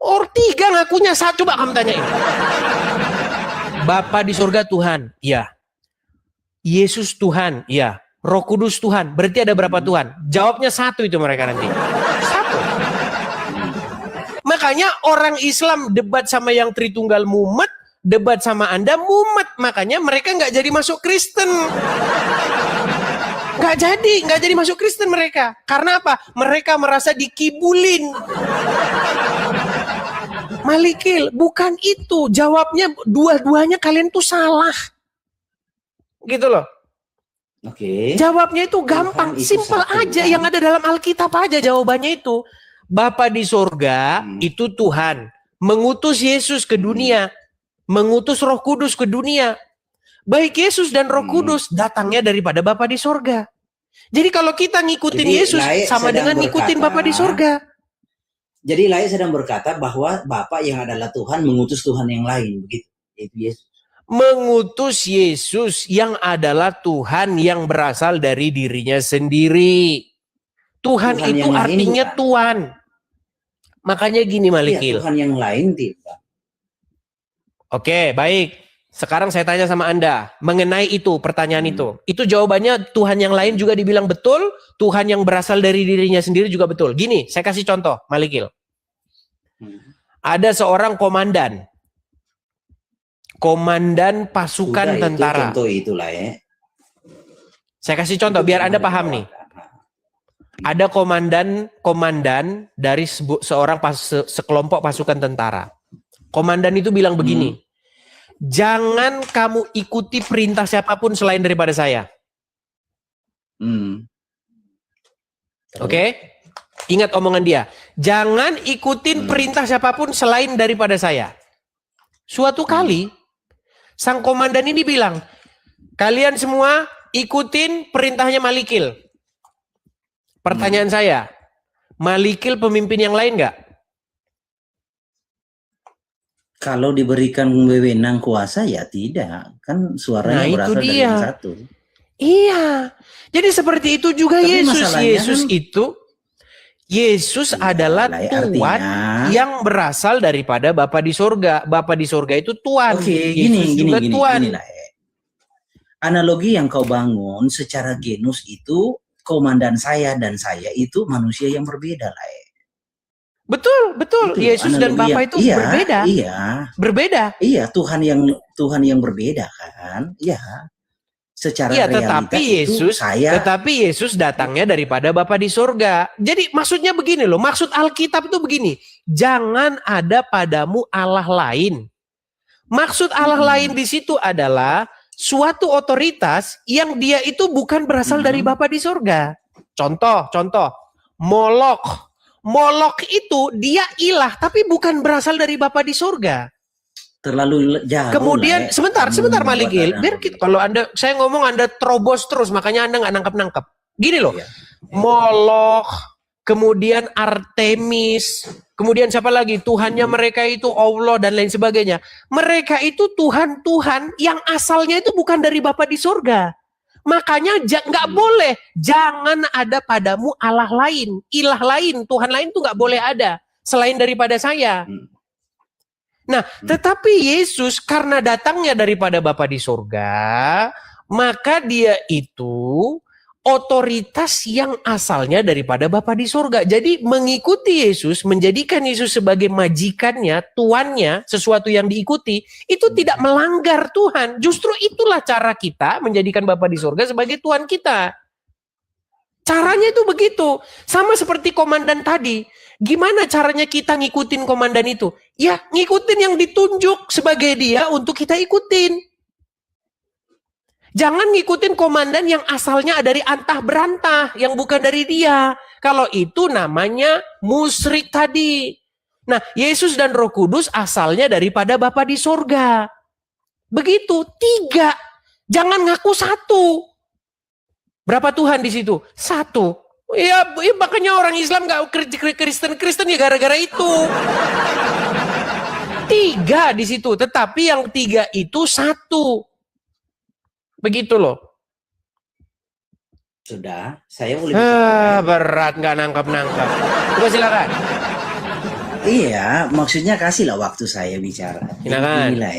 Or tiga ngakunya satu. Coba kamu tanyain. Bapa di surga Tuhan, iya. Yesus Tuhan, iya. Roh Kudus Tuhan, berarti ada berapa Tuhan? Jawabnya satu itu mereka nanti. Satu. Makanya orang Islam debat sama yang Tritunggal mumet, debat sama Anda mumet. Makanya mereka nggak jadi masuk Kristen. Nggak jadi masuk Kristen mereka. Karena apa? Mereka merasa dikibulin. Malikil, bukan itu. Jawabnya dua-duanya kalian tuh salah. Gitu loh. Oke. Jawabnya itu gampang, simpel aja. Yang ada dalam Alkitab aja jawabannya itu. Bapa di surga itu Tuhan. Mengutus Yesus ke dunia. Mengutus Roh Kudus ke dunia. Baik Yesus dan Roh Kudus datangnya daripada Bapa di surga. Jadi kalau kita ngikutin Yesus sama dengan ngikutin Bapa di surga. Jadi Laik sedang berkata bahwa Bapa yang adalah Tuhan mengutus Tuhan yang lain, begitu. Itu Yesus. Mengutus Yesus yang adalah Tuhan yang berasal dari dirinya sendiri. Tuhan itu artinya lain, Tuhan. Makanya gini Malikil. Iya, Tuhan yang lain tidak. Oke, baik. Sekarang saya tanya sama Anda mengenai itu pertanyaan itu. Itu jawabannya Tuhan yang lain juga dibilang betul, Tuhan yang berasal dari dirinya sendiri juga betul. Gini, saya kasih contoh, Malikil. Ada seorang komandan pasukan tentara. Contoh itulah ya. Saya kasih contoh biar Anda paham nih. Ada komandan dari sekelompok pasukan tentara. Komandan itu bilang begini. Jangan kamu ikuti perintah siapapun selain daripada saya. Oke? Ingat omongan dia. Jangan ikutin perintah siapapun selain daripada saya. Suatu kali, Sang komandan ini bilang, kalian semua ikutin perintahnya Malikil. Pertanyaan saya, Malikil pemimpin yang lain nggak? Kalau diberikan wewenang kuasa ya tidak. Kan suaranya Nah, berasal itu dari dia. yang satu. Iya. Jadi seperti itu juga Tapi Yesus. masalahnya Yesus Ya, adalah lah, Tuhan artinya- yang berasal daripada Bapa di sorga. Bapa di sorga itu Tuhan. Oke, Yesus juga Tuhan. gini lah. Analogi yang kau bangun secara genus itu komandan saya dan saya itu manusia yang berbeda lah. Betul. Itu Yesus dan analogi Bapa yang- itu iya, berbeda. Iya. Berbeda. Iya, Tuhan yang berbeda kan. Iya. Secara Iya, realita tetapi Yesus datangnya daripada Bapa di sorga. Jadi maksudnya begini loh, maksud Alkitab itu begini, jangan ada padamu Allah lain. Maksud Allah lain di situ adalah suatu otoritas yang dia itu bukan berasal dari Bapa di sorga. Contoh, Molok itu dia ilah tapi bukan berasal dari Bapa di sorga. terlalu jauh. Kemudian sebentar Malikil, biar kita kalau saya ngomong Anda terobos terus, makanya Anda nggak nangkep. Gini loh, Iya. Molok, kemudian Artemis, kemudian siapa lagi? Tuhannya mereka itu Allah dan lain sebagainya. Mereka itu Tuhan yang asalnya itu bukan dari Bapa di sorga. Makanya nggak boleh, jangan ada padamu Allah lain, ilah lain, Tuhan lain tuh nggak boleh ada selain daripada saya. Nah, tetapi Yesus karena datangnya daripada Bapa di sorga, maka dia itu otoritas yang asalnya daripada Bapa di sorga. Jadi mengikuti Yesus, menjadikan Yesus sebagai majikannya, tuannya, sesuatu yang diikuti, itu tidak melanggar Tuhan. Justru itulah cara kita menjadikan Bapa di sorga sebagai Tuhan kita. Caranya itu begitu. Sama seperti komandan tadi. Gimana caranya kita ngikutin komandan itu? Ya ngikutin yang ditunjuk sebagai dia untuk kita ikutin. Jangan ngikutin komandan yang asalnya dari antah berantah, yang bukan dari dia. Kalau itu namanya musyrik tadi. Nah, Yesus dan Roh Kudus asalnya daripada Bapa di sorga. Begitu, 3. Jangan ngaku 1. Berapa Tuhan di situ? 1. Ya, makanya orang Islam gak Kristen ya gara-gara itu. 3 di situ, tetapi yang 3 itu 1. Begitu loh. Sudah, saya boleh bicara. Berat nggak nangkap. Coba silakan. Iya, maksudnya kasihlah waktu saya bicara. Silakan. Inilah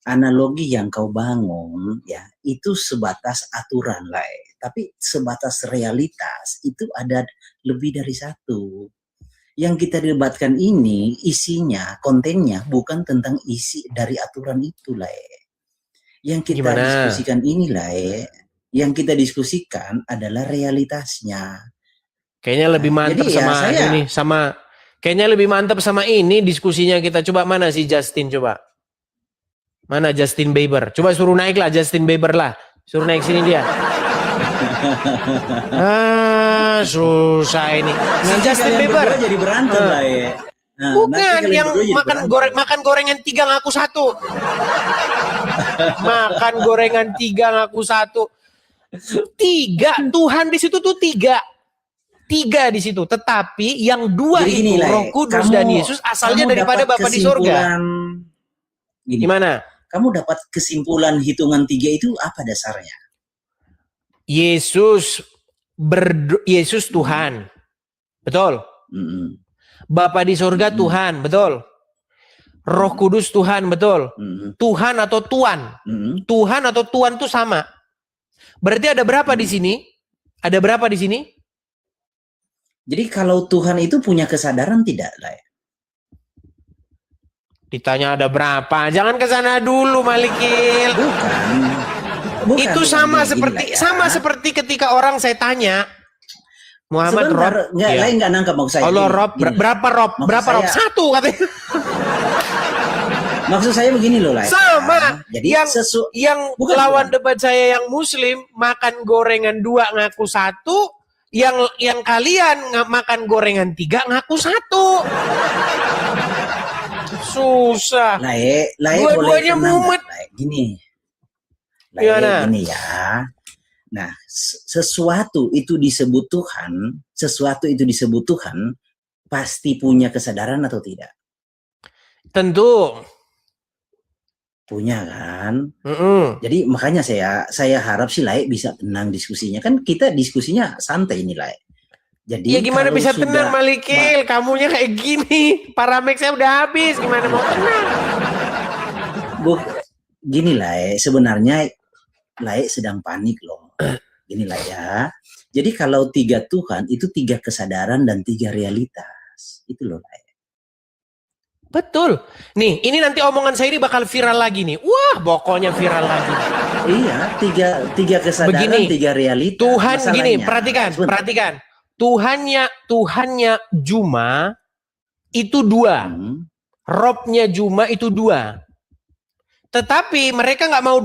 analogi yang kau bangun ya itu sebatas aturan lah. Tapi sebatas realitas itu ada lebih dari 1. Yang kita debatkan ini isinya, kontennya bukan tentang isi dari aturan itu lah. Yang kita diskusikan inilah yang kita diskusikan adalah realitasnya. Kayaknya lebih mantap kayaknya lebih mantap sama ini diskusinya kita. Coba mana si Justin coba. Mana Justin Bieber? Coba suruh naik lah Justin Bieber lah. Suruh naik sini dia. Susah ini. Si Justin Bieber jadi berantem lah ya. Nah, bukan yang makan gorengan 3 ngaku 1. Makan gorengan 3 ngaku 1. 3 Tuhan di situ tuh 3 di situ. Tetapi yang 2 itu Roh Kudus dan Yesus asalnya daripada Bapa di sorga. Gimana? Kamu dapat kesimpulan hitungan 3 itu apa dasarnya? Yesus Tuhan. Betul? Bapa di sorga Tuhan, betul? Roh Kudus Tuhan, betul? Tuhan atau Tuan? Tuhan atau Tuan itu sama. Berarti ada berapa di sini? Ada berapa di sini? Jadi kalau Tuhan itu punya kesadaran tidak lah ya? Ditanya ada berapa? Jangan ke sana dulu, Malikil. Bukan, itu sama seperti ketika orang saya tanya, Muhammad Rob, lain nggak nangkap maksud saya. Allah Rob, berapa Rob? 1 katanya. Maksud saya begini loh lah. Sama. Jadi yang lawan debat saya yang Muslim makan gorengan 2 ngaku 1, yang kalian makan gorengan 3 ngaku 1. Susah. Dua-duanya mumet. Gini. Gimana? Gini ya. Nah, sesuatu itu disebut Tuhan, pasti punya kesadaran atau tidak? Tentu. Punya kan? Jadi makanya saya harap sih Lae bisa tenang diskusinya. Kan kita diskusinya santai ini Lae. Jadi ya gimana bisa tenang Malikil? Kamunya kayak gini. Paramex saya udah habis. Gimana mau tenang? Gini Lae, sebenarnya Lae sedang panik loh. Gini lah ya. Jadi kalau 3 Tuhan itu 3 kesadaran dan 3 realitas. Itu loh Lae. Betul. Nih, ini nanti omongan saya ini bakal viral lagi nih. Wah, pokoknya viral lagi. Iya, 3 kesadaran, begini, 3 realitas. Tuhan masalahnya. Gini, perhatikan. Tuhannya Juma itu 2. Robnya Juma itu 2. Tetapi mereka nggak mau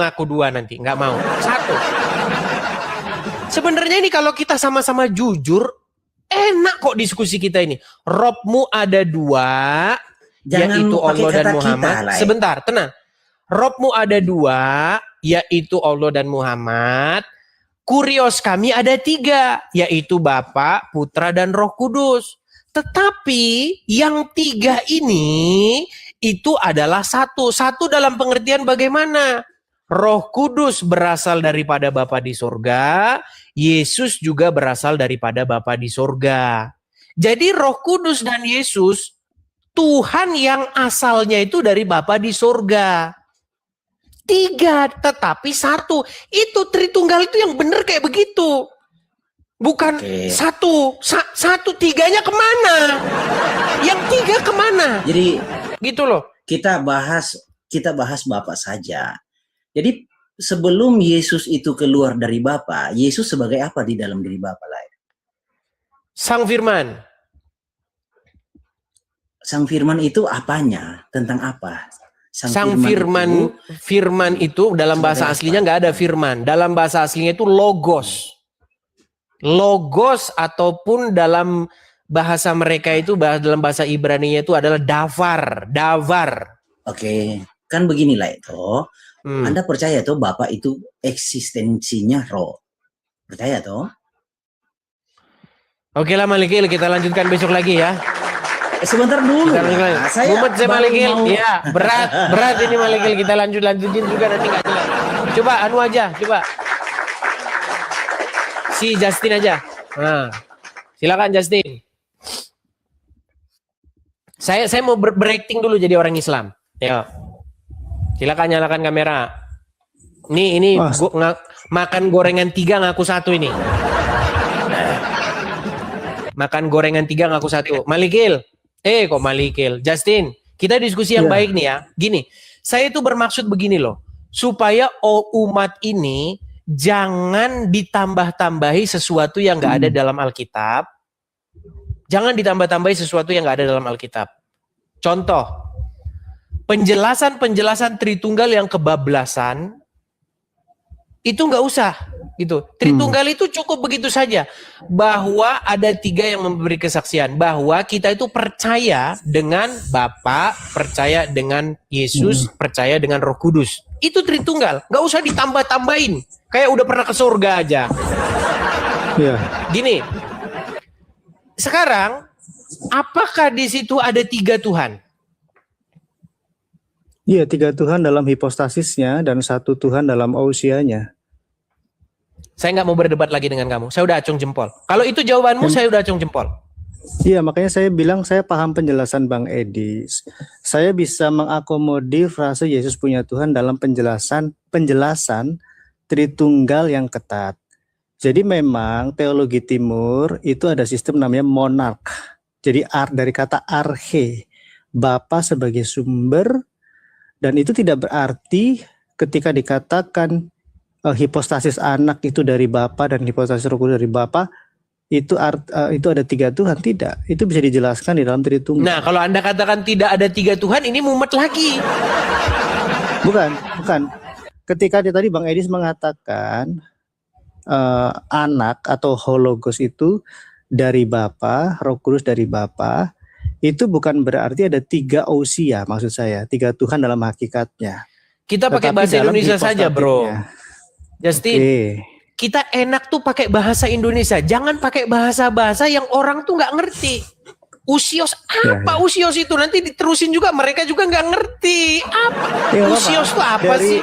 ngaku 2 nanti, nggak mau. 1. Sebenarnya ini kalau kita sama-sama jujur, enak kok diskusi kita ini. Robmu ada 2, yaitu Allah dan Muhammad. Sebentar, tenang. Robmu ada 2, yaitu Allah dan Muhammad. Kurios kami ada 3, yaitu Bapa, Putra, dan Roh Kudus. Tetapi yang 3 ini itu adalah 1. 1 dalam pengertian bagaimana? Roh Kudus berasal daripada Bapa di sorga, Yesus juga berasal daripada Bapa di sorga. Jadi Roh Kudus dan Yesus, Tuhan yang asalnya itu dari Bapa di sorga. 3, tetapi 1. Itu Tritunggal itu yang benar kayak begitu. Bukan 1, 3-nya kemana? Yang 3 kemana? Jadi gitu loh. Kita bahas Bapa saja. Jadi sebelum Yesus itu keluar dari Bapa, Yesus sebagai apa di dalam diri Bapa lain? Sang Firman. Sang Firman itu apanya? Tentang apa? Sang Firman itu dalam bahasa aslinya nggak ada firman. Dalam bahasa aslinya itu logos. Logos ataupun dalam bahasa mereka itu, dalam bahasa Ibrani itu adalah davar. Oke, kan beginilah itu. Anda percaya tuh Bapak itu eksistensinya roh? Percaya tuh? Oke lah Malikil, kita lanjutkan besok lagi ya. Sebentar dulu. Mumet saya Malikil. Ya, berat ini Malikil. Kita lanjutin juga nanti nggak jelas. Coba anu aja, coba. Si Justin aja. Nah, silakan Justin. Saya mau berakting dulu jadi orang Islam. Ya. Silakan nyalakan kamera. Ini makan gorengan 3 ngaku 1 ini. Makan gorengan 3 ngaku 1. Malikil. Kok Malikil? Justin, kita diskusi yang baik nih ya. Gini, saya itu bermaksud begini loh. Supaya umat ini jangan ditambah-tambahi sesuatu yang nggak ada dalam Alkitab. Jangan ditambah-tambahi sesuatu yang nggak ada dalam Alkitab. Contoh, penjelasan Tritunggal yang kebablasan itu nggak usah gitu. Tritunggal itu cukup begitu saja, bahwa ada 3 yang memberi kesaksian, bahwa kita itu percaya dengan Bapa, percaya dengan Yesus, percaya dengan Roh Kudus. Itu Tritunggal, nggak usah ditambah-tambahin. Kayak udah pernah ke surga aja. Gini, sekarang apakah di situ ada 3 Tuhan? Iya, 3 Tuhan dalam hipostasisnya dan 1 Tuhan dalam ousianya. Saya nggak mau berdebat lagi dengan kamu. Saya udah acung jempol. Kalau itu jawabanmu, saya udah acung jempol. Iya, makanya saya bilang saya paham penjelasan Bang Edi. Saya bisa mengakomodir frase Yesus punya Tuhan dalam penjelasan Tritunggal yang ketat. Jadi memang teologi timur itu ada sistem namanya monark. Jadi dari kata arche, Bapa sebagai sumber, dan itu tidak berarti ketika dikatakan hipostasis anak itu dari Bapa dan hipostasis Roh Kudus dari Bapa itu ada 3 Tuhan. Tidak, itu bisa dijelaskan di dalam Tritunggal. Nah, kalau Anda katakan tidak ada 3 Tuhan, ini mumet lagi. Bukan. Ketika tadi Bang Edis mengatakan anak atau hologos itu dari Bapa, Roh Kudus dari Bapa, itu bukan berarti ada 3 ousia, maksud saya 3 Tuhan dalam hakikatnya. Kita pakai Tetapi bahasa dalam Indonesia saja, bro. hipostatiknya. Justin, Oke. kita enak tuh pakai bahasa Indonesia. Jangan pakai bahasa-bahasa yang orang tuh nggak ngerti. Usios apa usios itu? Nanti diterusin juga, mereka juga nggak ngerti. Apa? Ya, nggak Usios apa-apa. tuh apa sih?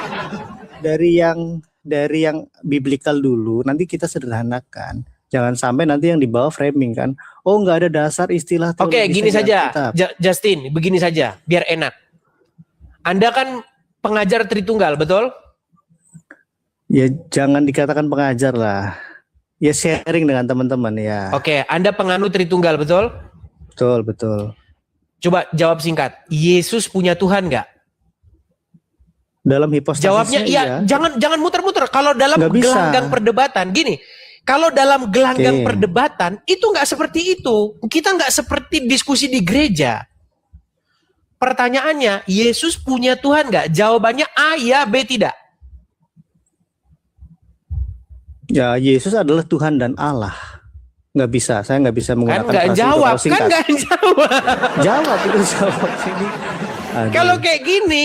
Dari yang biblical dulu, nanti kita sederhanakan. Jangan sampai nanti yang dibawa framing kan. Oh, nggak ada dasar istilah Oke, teologi gini di saja, Alkitab. Justin, begini saja, biar enak. Anda kan pengajar Tritunggal, betul? Ya jangan dikatakan pengajar lah. Ya sharing dengan teman-teman ya. Oke, Anda penganut Tritunggal, betul? Betul. Coba jawab singkat. Yesus punya Tuhan nggak? Dalam hipostatisnya Jawabnya iya. Jangan muter-muter. Kalau dalam Nggak bisa. gelanggang perdebatan, gini. Kalau dalam gelanggang perdebatan itu nggak seperti itu. Kita nggak seperti diskusi di gereja. Pertanyaannya, Yesus punya Tuhan nggak? Jawabannya A ya, B tidak. Ya, Yesus adalah Tuhan dan Allah. Nggak bisa, saya nggak bisa Kan menggunakan nggak frase itu jawab, kalau singkat. kan nggak jawab. Jawab itu jawab ini. Aduh. Kalau kayak gini,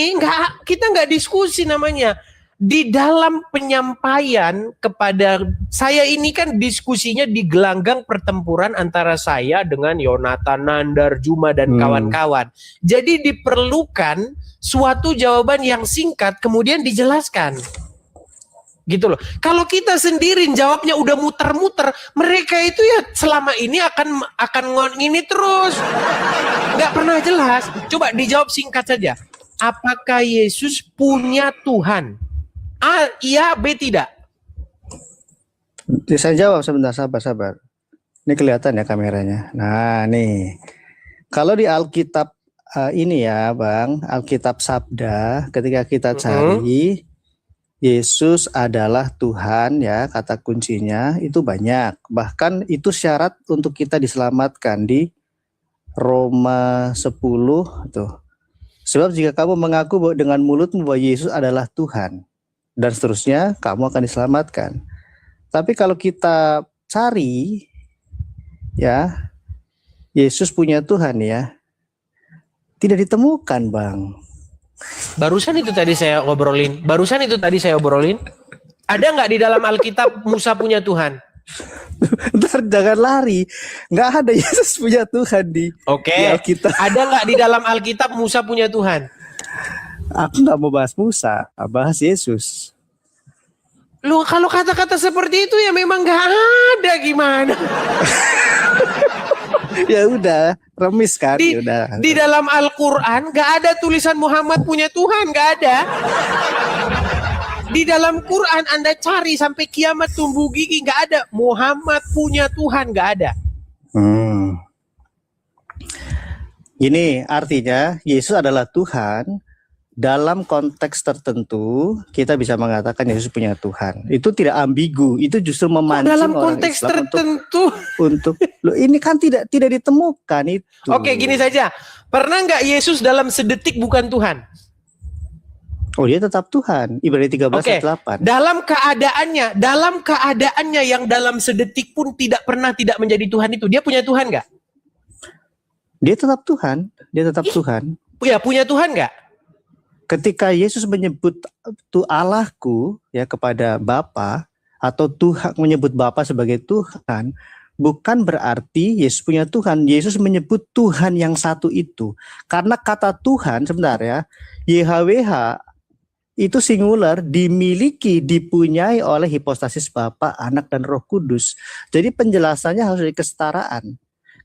kita nggak diskusi namanya. Di dalam penyampaian kepada saya ini kan diskusinya di gelanggang pertempuran antara saya dengan Yonatan, Nandar, Juma dan kawan-kawan. Jadi diperlukan suatu jawaban yang singkat kemudian dijelaskan. Gitu loh. Kalau kita sendiri jawabnya udah muter-muter, mereka itu ya selama ini akan ini terus. Nggak pernah jelas. Coba dijawab singkat saja. Apakah Yesus punya Tuhan? A, iya, B, tidak. Saya jawab sebentar, sabar. Ini kelihatan ya kameranya. Nah, nih. Kalau di Alkitab ini ya, Bang, Alkitab Sabda, ketika kita cari Yesus adalah Tuhan ya, kata kuncinya itu banyak. Bahkan itu syarat untuk kita diselamatkan di Roma 10 tuh. Sebab jika kamu mengaku bahwa dengan mulutmu bahwa Yesus adalah Tuhan dan seterusnya, kamu akan diselamatkan. Tapi kalau kita cari ya, Yesus punya Tuhan ya, tidak ditemukan, Bang. Barusan itu tadi saya obrolin. Ada nggak di dalam Alkitab Musa punya Tuhan? Ntar jangan lari. Nggak ada Yesus punya Tuhan di Alkitab. Ada nggak di dalam Alkitab Musa punya Tuhan? Aku nggak mau bahas Musa, bahas Yesus. Lu kalau kata-kata seperti itu ya memang nggak ada, gimana? Ya udah, remis kan. Di dalam Al-Quran nggak ada tulisan Muhammad punya Tuhan, nggak ada. Di dalam Quran Anda cari sampai kiamat tumbuh gigi, nggak ada Muhammad punya Tuhan, nggak ada. Ini artinya Yesus adalah Tuhan. Dalam konteks tertentu kita bisa mengatakan Yesus punya Tuhan. Itu tidak ambigu. Itu justru memancing dalam orang konteks Islam tertentu untuk loh, ini kan tidak ditemukan itu. Oke, gini saja. Pernah nggak Yesus dalam sedetik bukan Tuhan? Oh, dia tetap Tuhan. Ibrani 13 ayat 8. Dalam keadaannya yang dalam sedetik pun tidak pernah tidak menjadi Tuhan itu, dia punya Tuhan nggak? Dia tetap Tuhan. Tuhan. Ya, punya Tuhan nggak? Ketika Yesus menyebut Allahku ya kepada Bapa, atau Tuhan menyebut Bapa sebagai Tuhan, bukan berarti Yesus punya Tuhan. Yesus menyebut Tuhan yang satu itu. Karena kata Tuhan sebentar ya, YHWH itu singular, dimiliki, dipunyai oleh hipostasis Bapa, Anak dan Roh Kudus. Jadi penjelasannya harus dari kesetaraan.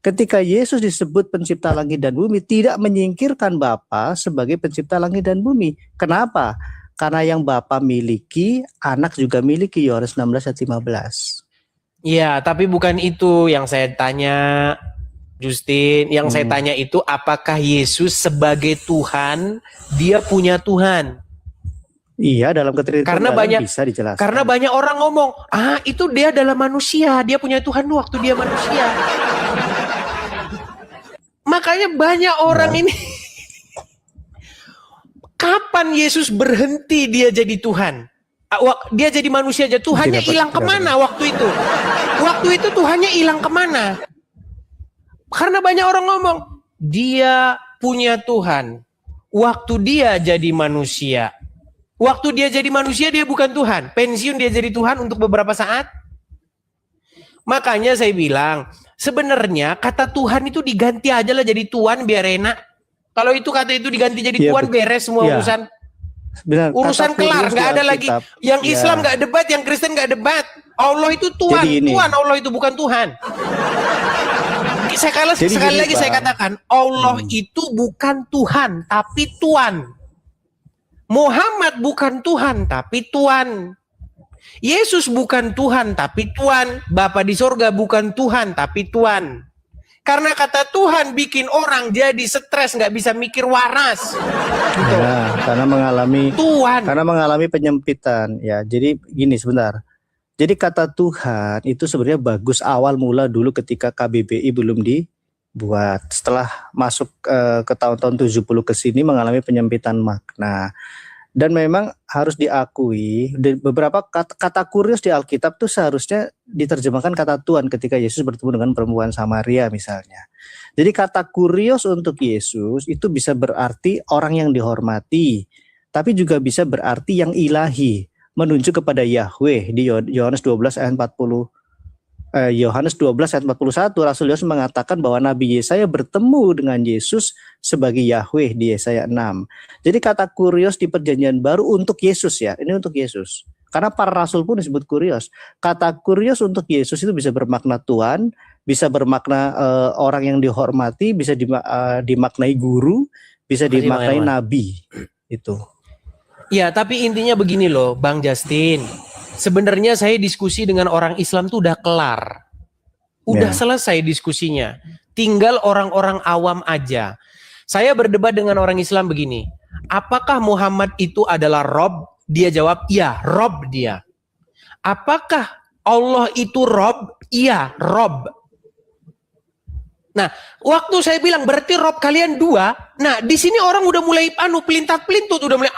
Ketika Yesus disebut pencipta langit dan bumi, tidak menyingkirkan Bapa sebagai pencipta langit dan bumi. Kenapa? Karena yang Bapa miliki, Anak juga miliki. Yohanes 16 ayat 15. Iya, tapi bukan itu yang saya tanya, Justin. Yang saya tanya itu, apakah Yesus sebagai Tuhan, dia punya Tuhan? Iya, dalam keterlibatan bisa dijelaskan. Karena banyak orang ngomong, itu dia adalah manusia, dia punya Tuhan waktu dia manusia. Makanya banyak orang ini, kapan Yesus berhenti dia jadi Tuhan? Dia jadi manusia aja, Tuhannya hilang kemana waktu itu? Waktu itu Tuhannya hilang kemana? Karena banyak orang ngomong, dia punya Tuhan waktu dia jadi manusia. Waktu dia jadi manusia dia bukan Tuhan. Pensiun dia jadi Tuhan untuk beberapa saat. Makanya saya bilang, sebenarnya kata Tuhan itu diganti aja lah jadi Tuhan biar enak. Kalau itu kata itu diganti jadi Tuhan, beres semua urusan. Benar, urusan kelar, nggak ada lagi. Yang Islam nggak debat, yang Kristen nggak debat. Allah itu Tuhan, Tuhan Allah itu bukan Tuhan. Sekali lagi saya katakan, Allah itu bukan Tuhan, tapi Tuan. Muhammad bukan Tuhan, tapi Tuan. Yesus bukan Tuhan, tapi Tuan. Bapa di sorga bukan Tuhan, tapi Tuan. Karena kata Tuhan bikin orang jadi stres, nggak bisa mikir waras. Gitu. Ya, karena mengalami penyempitan. Ya, jadi gini sebentar. Jadi kata Tuhan itu sebenarnya bagus awal mula dulu ketika KBBI belum dibuat. Setelah masuk ke tahun-tahun 70 ke sini mengalami penyempitan makna. Dan memang harus diakui beberapa kata kurios di Alkitab tuh seharusnya diterjemahkan kata Tuhan ketika Yesus bertemu dengan perempuan Samaria misalnya. Jadi kata kurios untuk Yesus itu bisa berarti orang yang dihormati, tapi juga bisa berarti yang ilahi, menunjuk kepada Yahweh. Di Yohanes 12 ayat 40. Yohanes 12 ayat 41 Rasul Yohanes mengatakan bahwa Nabi Yesaya bertemu dengan Yesus sebagai Yahweh di Yesaya 6. Jadi kata kurios di perjanjian baru untuk Yesus ya, ini untuk Yesus. Karena para rasul pun disebut kurios. Kata kurios untuk Yesus itu bisa bermakna Tuhan, bisa bermakna orang yang dihormati, bisa dimaknai guru, bisa dimaknai nabi. Itu. Ya, tapi intinya begini loh, Bang Justin. Sebenarnya saya diskusi dengan orang Islam tuh udah kelar. Udah selesai diskusinya. Tinggal orang-orang awam aja. Saya berdebat dengan orang Islam begini. Apakah Muhammad itu adalah Rob? Dia jawab, iya, Rob dia. Apakah Allah itu Rob? Iya, Rob. Nah, waktu saya bilang berarti Rob kalian dua. Nah, di sini orang udah mulai pelintat-pelintut, udah mulai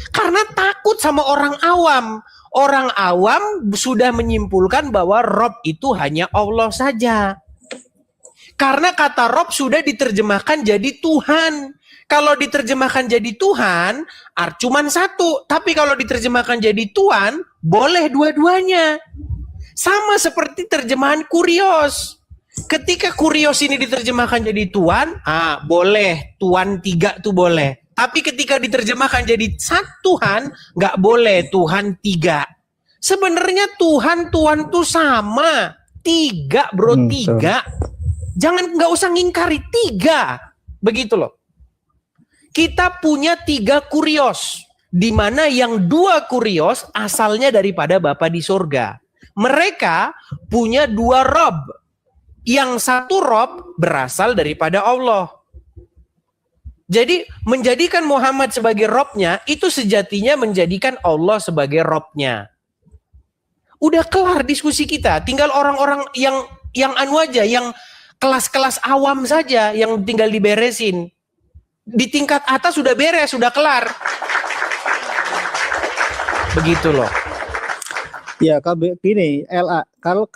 karena takut sama orang awam. Orang awam sudah menyimpulkan bahwa Rob itu hanya Allah saja. Karena kata Rob sudah diterjemahkan jadi Tuhan. Kalau diterjemahkan jadi Tuhan, cuman satu. Tapi kalau diterjemahkan jadi Tuhan, boleh dua-duanya. Sama seperti terjemahan kurios. Ketika kurios ini diterjemahkan jadi Tuhan, boleh. Tuhan 3 tuh boleh. Tapi ketika diterjemahkan jadi satu Tuhan, nggak boleh Tuhan 3. Sebenarnya Tuhan tuh sama. 3 bro, 3. Jangan, nggak usah ngingkari 3. Begitu loh. Kita punya 3 kurios. Di mana yang 2 kurios asalnya daripada Bapa di sorga. Mereka punya 2 Rob. Yang satu Rob berasal daripada Allah. Jadi menjadikan Muhammad sebagai Robnya itu sejatinya menjadikan Allah sebagai Robnya. Udah kelar diskusi kita. Tinggal orang-orang yang anu aja, yang kelas-kelas awam saja yang tinggal diberesin. Di tingkat atas sudah beres, sudah kelar. Begitu loh. Ya, gini, LA. Kalau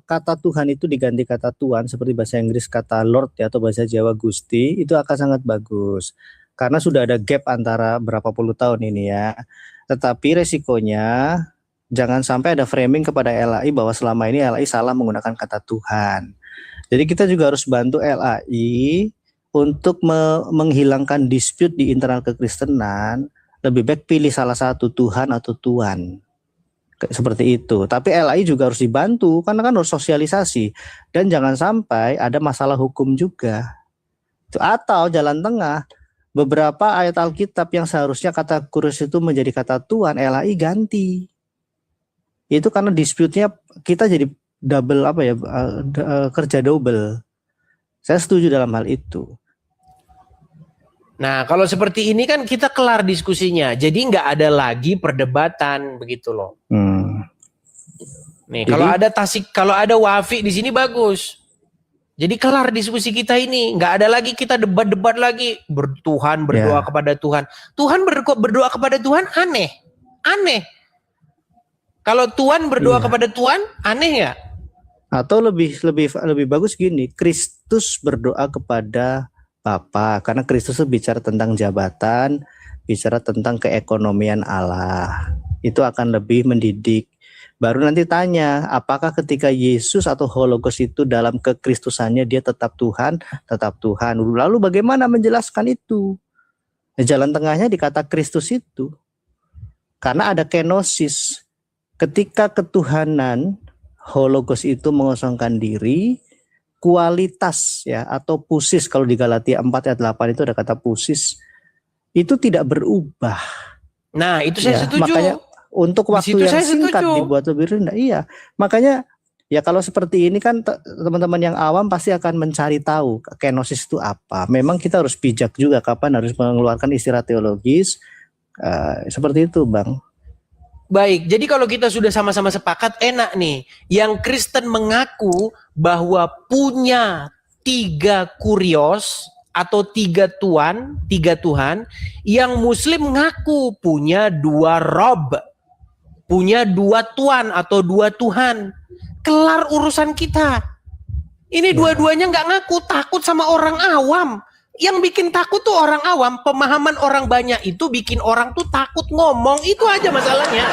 kata Tuhan itu diganti kata Tuhan seperti bahasa Inggris kata Lord ya, atau bahasa Jawa Gusti, itu akan sangat bagus. Karena sudah ada gap antara berapa puluh tahun ini ya. Tetapi resikonya jangan sampai ada framing kepada LAI bahwa selama ini LAI salah menggunakan kata Tuhan. Jadi kita juga harus bantu LAI untuk menghilangkan dispute di internal kekristenan. Lebih baik pilih salah satu Tuhan atau Tuan. Seperti itu. Tapi LAI juga harus dibantu karena kan harus sosialisasi dan jangan sampai ada masalah hukum juga. Atau jalan tengah, beberapa ayat Alkitab yang seharusnya kata kurios itu menjadi kata Tuhan, LAI ganti. Itu karena dispute-nya kita jadi double kerja double. Saya setuju dalam hal itu. Nah, kalau seperti ini kan kita kelar diskusinya. Jadi nggak ada lagi perdebatan begitu loh. Nih, kalau ada kalau ada Wafi di sini bagus. Jadi kelar diskusi kita ini. Nggak ada lagi kita debat-debat lagi. Tuhan berdoa kepada Tuhan. Tuhan berdoa kepada Tuhan aneh. Aneh. Kalau Tuhan berdoa kepada Tuhan aneh ya? Atau lebih bagus gini, Kristus berdoa kepada Bapa, karena Kristus bicara tentang jabatan bicara tentang keekonomian Allah. Itu akan lebih mendidik. Baru nanti tanya, apakah ketika Yesus atau Hologos itu dalam kekristusannya dia tetap Tuhan? Tetap Tuhan. Lalu bagaimana menjelaskan itu? Jalan tengahnya dikata Kristus itu. Karena ada kenosis. Ketika ketuhanan Hologos itu mengosongkan diri, kualitas ya atau pusis, kalau di Galatia 4 ayat 8 itu ada kata pusis, itu tidak berubah. Nah, itu saya Ya, setuju. makanya untuk Di waktu situ yang saya singkat setuju. dibuat lebih rendah. Iya, makanya ya kalau seperti ini kan teman-teman yang awam pasti akan mencari tahu kenosis itu apa. Memang kita harus bijak juga kapan harus mengeluarkan istilah teologis. Seperti itu, Bang. Baik, jadi kalau kita sudah sama-sama sepakat, enak nih. Yang Kristen mengaku bahwa punya 3 kurios atau 3 Tuhan. Yang Muslim mengaku punya 2 Rob, punya 2 Tuan atau 2 Tuhan. Kelar urusan kita. Ini dua-duanya nggak ngaku, takut sama orang awam. Yang bikin takut tuh orang awam, pemahaman orang banyak itu bikin orang tuh takut ngomong, itu aja masalahnya.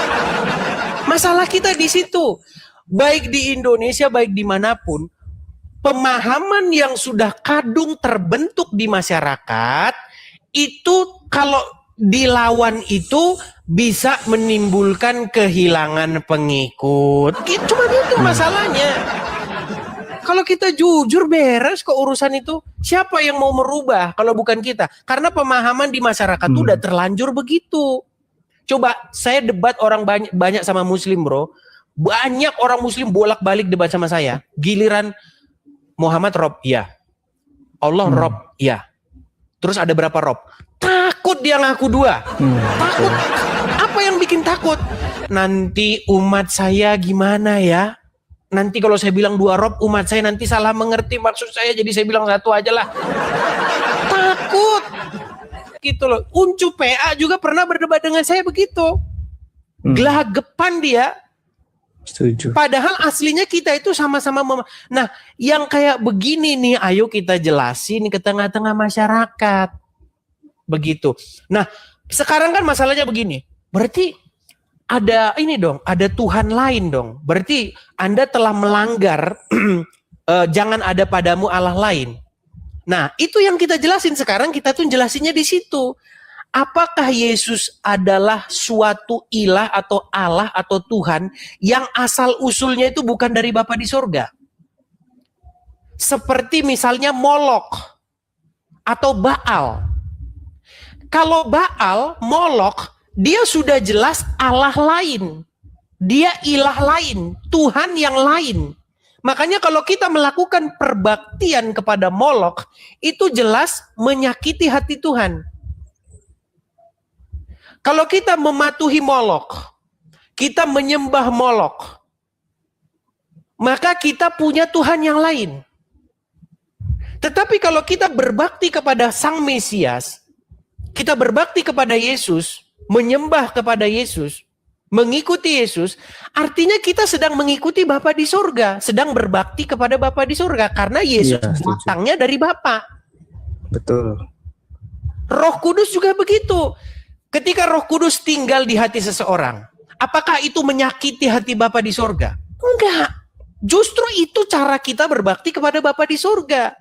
Masalah kita di situ. Baik di Indonesia, baik dimanapun, pemahaman yang sudah kadung terbentuk di masyarakat, itu kalau dilawan itu bisa menimbulkan kehilangan pengikut. Cuma itu masalahnya. Kalau kita jujur beres kok urusan itu. Siapa yang mau merubah kalau bukan kita? Karena pemahaman di masyarakat udah terlanjur begitu. Coba saya debat orang banyak sama Muslim, bro. Banyak orang Muslim bolak-balik debat sama saya. Giliran Muhammad Rob, ya. Allah Rob, ya. Terus ada berapa Rob? Takut dia ngaku 2. Takut. Apa yang bikin takut? Nanti umat saya gimana ya? Nanti kalau saya bilang 2 Rob, umat saya nanti salah mengerti maksud saya, jadi saya bilang 1 aja lah. Takut. Gitu loh. Uncu PA juga pernah berdebat dengan saya begitu. Gelagapan dia. Setuju. Padahal aslinya kita itu sama-sama Nah, yang kayak begini nih, ayo kita jelasin ke tengah-tengah masyarakat. Begitu. Nah, sekarang kan masalahnya begini. Berarti ada ini dong, ada Tuhan lain dong. Berarti Anda telah melanggar jangan ada padamu Allah lain. Nah, itu yang kita jelasin sekarang, kita tuh jelasinnya di situ. Apakah Yesus adalah suatu ilah atau Allah atau Tuhan yang asal usulnya itu bukan dari Bapa di sorga? Seperti misalnya Molok atau Baal. Kalau Baal, Molok, dia sudah jelas Allah lain. Dia ilah lain, Tuhan yang lain. Makanya kalau kita melakukan perbaktian kepada Molok, itu jelas menyakiti hati Tuhan. Kalau kita mematuhi Molok, kita menyembah Molok, maka kita punya Tuhan yang lain. Tetapi kalau kita berbakti kepada Sang Mesias, kita berbakti kepada Yesus, menyembah kepada Yesus, mengikuti Yesus, artinya kita sedang mengikuti Bapa di surga, sedang berbakti kepada Bapa di surga, karena Yesus datangnya dari Bapa. Betul. Roh Kudus juga begitu. Ketika Roh Kudus tinggal di hati seseorang, apakah itu menyakiti hati Bapa di surga? Enggak. Justru itu cara kita berbakti kepada Bapa di surga.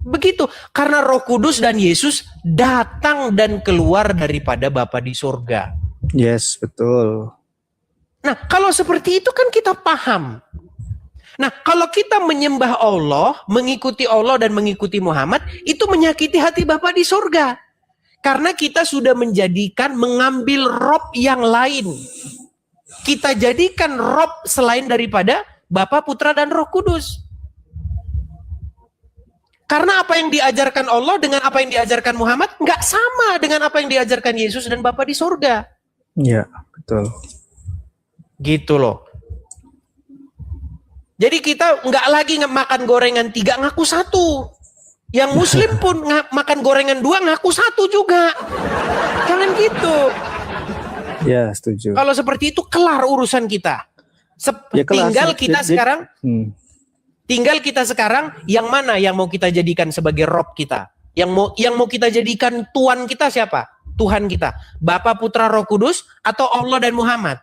Begitu, karena Roh Kudus dan Yesus datang dan keluar daripada Bapa di surga. Yes, betul. Nah, kalau seperti itu kan kita paham. Nah, kalau kita menyembah Allah, mengikuti Allah dan mengikuti Muhammad, itu menyakiti hati Bapa di surga. Karena kita sudah mengambil Rob yang lain. Kita jadikan Rob selain daripada Bapa, Putra, dan Roh Kudus. Karena apa yang diajarkan Allah dengan apa yang diajarkan Muhammad nggak sama dengan apa yang diajarkan Yesus dan Bapa di surga. Iya, betul. Gitu loh. Jadi kita nggak lagi makan gorengan 3 ngaku 1. Yang Muslim pun makan gorengan 2 ngaku 1 juga. Jangan gitu. Ya, setuju. Kalau seperti itu kelar urusan kita. Tinggal kita sekarang. Tinggal kita sekarang yang mana yang mau kita jadikan sebagai Rob kita? Yang mau kita jadikan Tuan kita siapa? Tuhan kita? Bapa, Putra, Roh Kudus atau Allah dan Muhammad?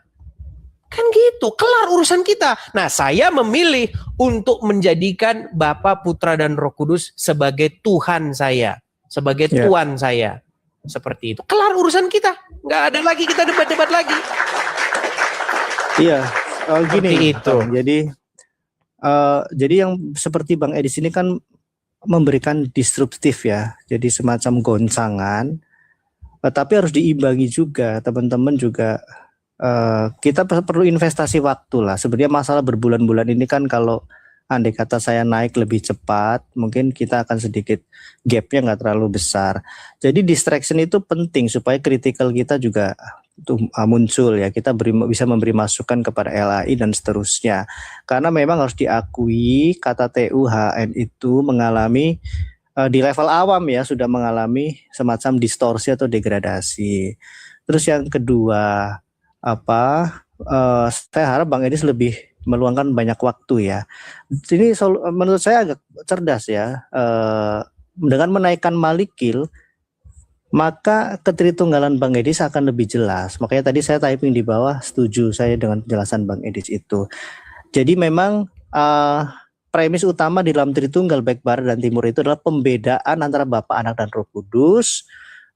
Kan gitu, kelar urusan kita. Nah, saya memilih untuk menjadikan Bapa, Putra, dan Roh Kudus sebagai Tuhan saya, sebagai Tuhan saya. Seperti itu. Kelar urusan kita. Nggak ada lagi kita debat-debat lagi. Iya, gini itu. Jadi yang seperti Bang Edi sini kan memberikan disruptif ya, jadi semacam goncangan, tapi harus diimbangi juga, teman-teman juga. Kita perlu investasi waktu lah. Sebenarnya masalah berbulan-bulan ini kan kalau andai kata saya naik lebih cepat, mungkin kita akan sedikit gapnya nggak terlalu besar. Jadi distraction itu penting supaya critical kita juga muncul ya. Kita bisa memberi masukan kepada LAI dan seterusnya. Karena memang harus diakui kata TUHN itu mengalami di level awam ya sudah mengalami semacam distorsi atau degradasi. Terus yang kedua saya harap Bang Edis lebih meluangkan banyak waktu ya. Ini menurut saya agak cerdas ya. Dengan menaikkan malikil, maka ketritunggalan Bang Edis akan lebih jelas. Makanya tadi saya typing di bawah, setuju saya dengan penjelasan Bang Edis itu. Jadi memang premis utama di dalam Tritunggal baik Barat dan Timur itu adalah pembedaan antara Bapa, Anak, dan Roh Kudus.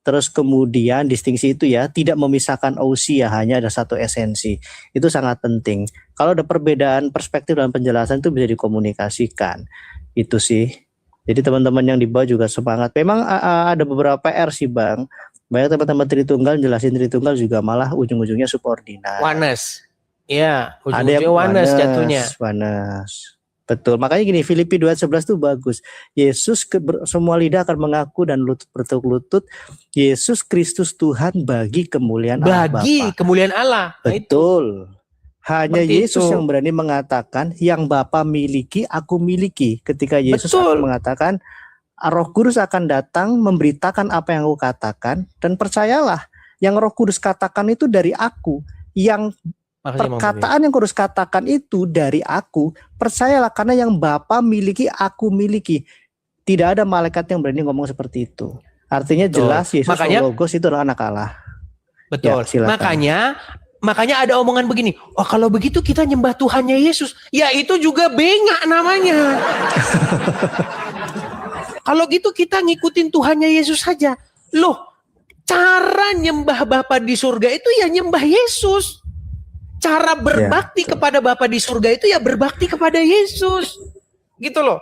Terus kemudian distingsi itu ya, tidak memisahkan usia, hanya ada satu esensi. Itu sangat penting. Kalau ada perbedaan perspektif dan penjelasan itu bisa dikomunikasikan. Itu sih. Jadi teman-teman yang di bawah juga semangat. Memang ada beberapa PR sih Bang. Banyak teman-teman Tritunggal jelasin Tritunggal juga malah ujung-ujungnya subordinat. Oneness. Iya, ujung-ujungnya oneness jatuhnya. Oneness. Betul, makanya gini, Filipi 2:11 itu bagus. Yesus semua lidah akan mengaku dan lutut bertekuk lutut Yesus Kristus Tuhan bagi kemuliaan Allah Bapa. Bagi kemuliaan Allah. Betul. Hanya Seperti Yesus itu. yang berani mengatakan yang Bapa miliki aku miliki. Ketika Yesus akan mengatakan Roh Kudus akan datang memberitakan apa yang aku katakan dan percayalah yang Roh Kudus katakan itu dari aku. Yang perkataan yang Kudus katakan itu dari aku, percayalah karena yang Bapa miliki aku miliki. Tidak ada malaikat yang berani ngomong seperti itu. Artinya jelas Yesus Logos itu adalah anak Allah. Betul. Ya, makanya ada omongan begini, oh kalau begitu kita nyembah Tuhannya Yesus. Ya itu juga bengak namanya. Kalau gitu kita ngikutin Tuhannya Yesus saja. Loh, cara nyembah Bapa di surga itu ya nyembah Yesus. Cara berbakti kepada Bapa di surga itu ya berbakti kepada Yesus. Gitu loh.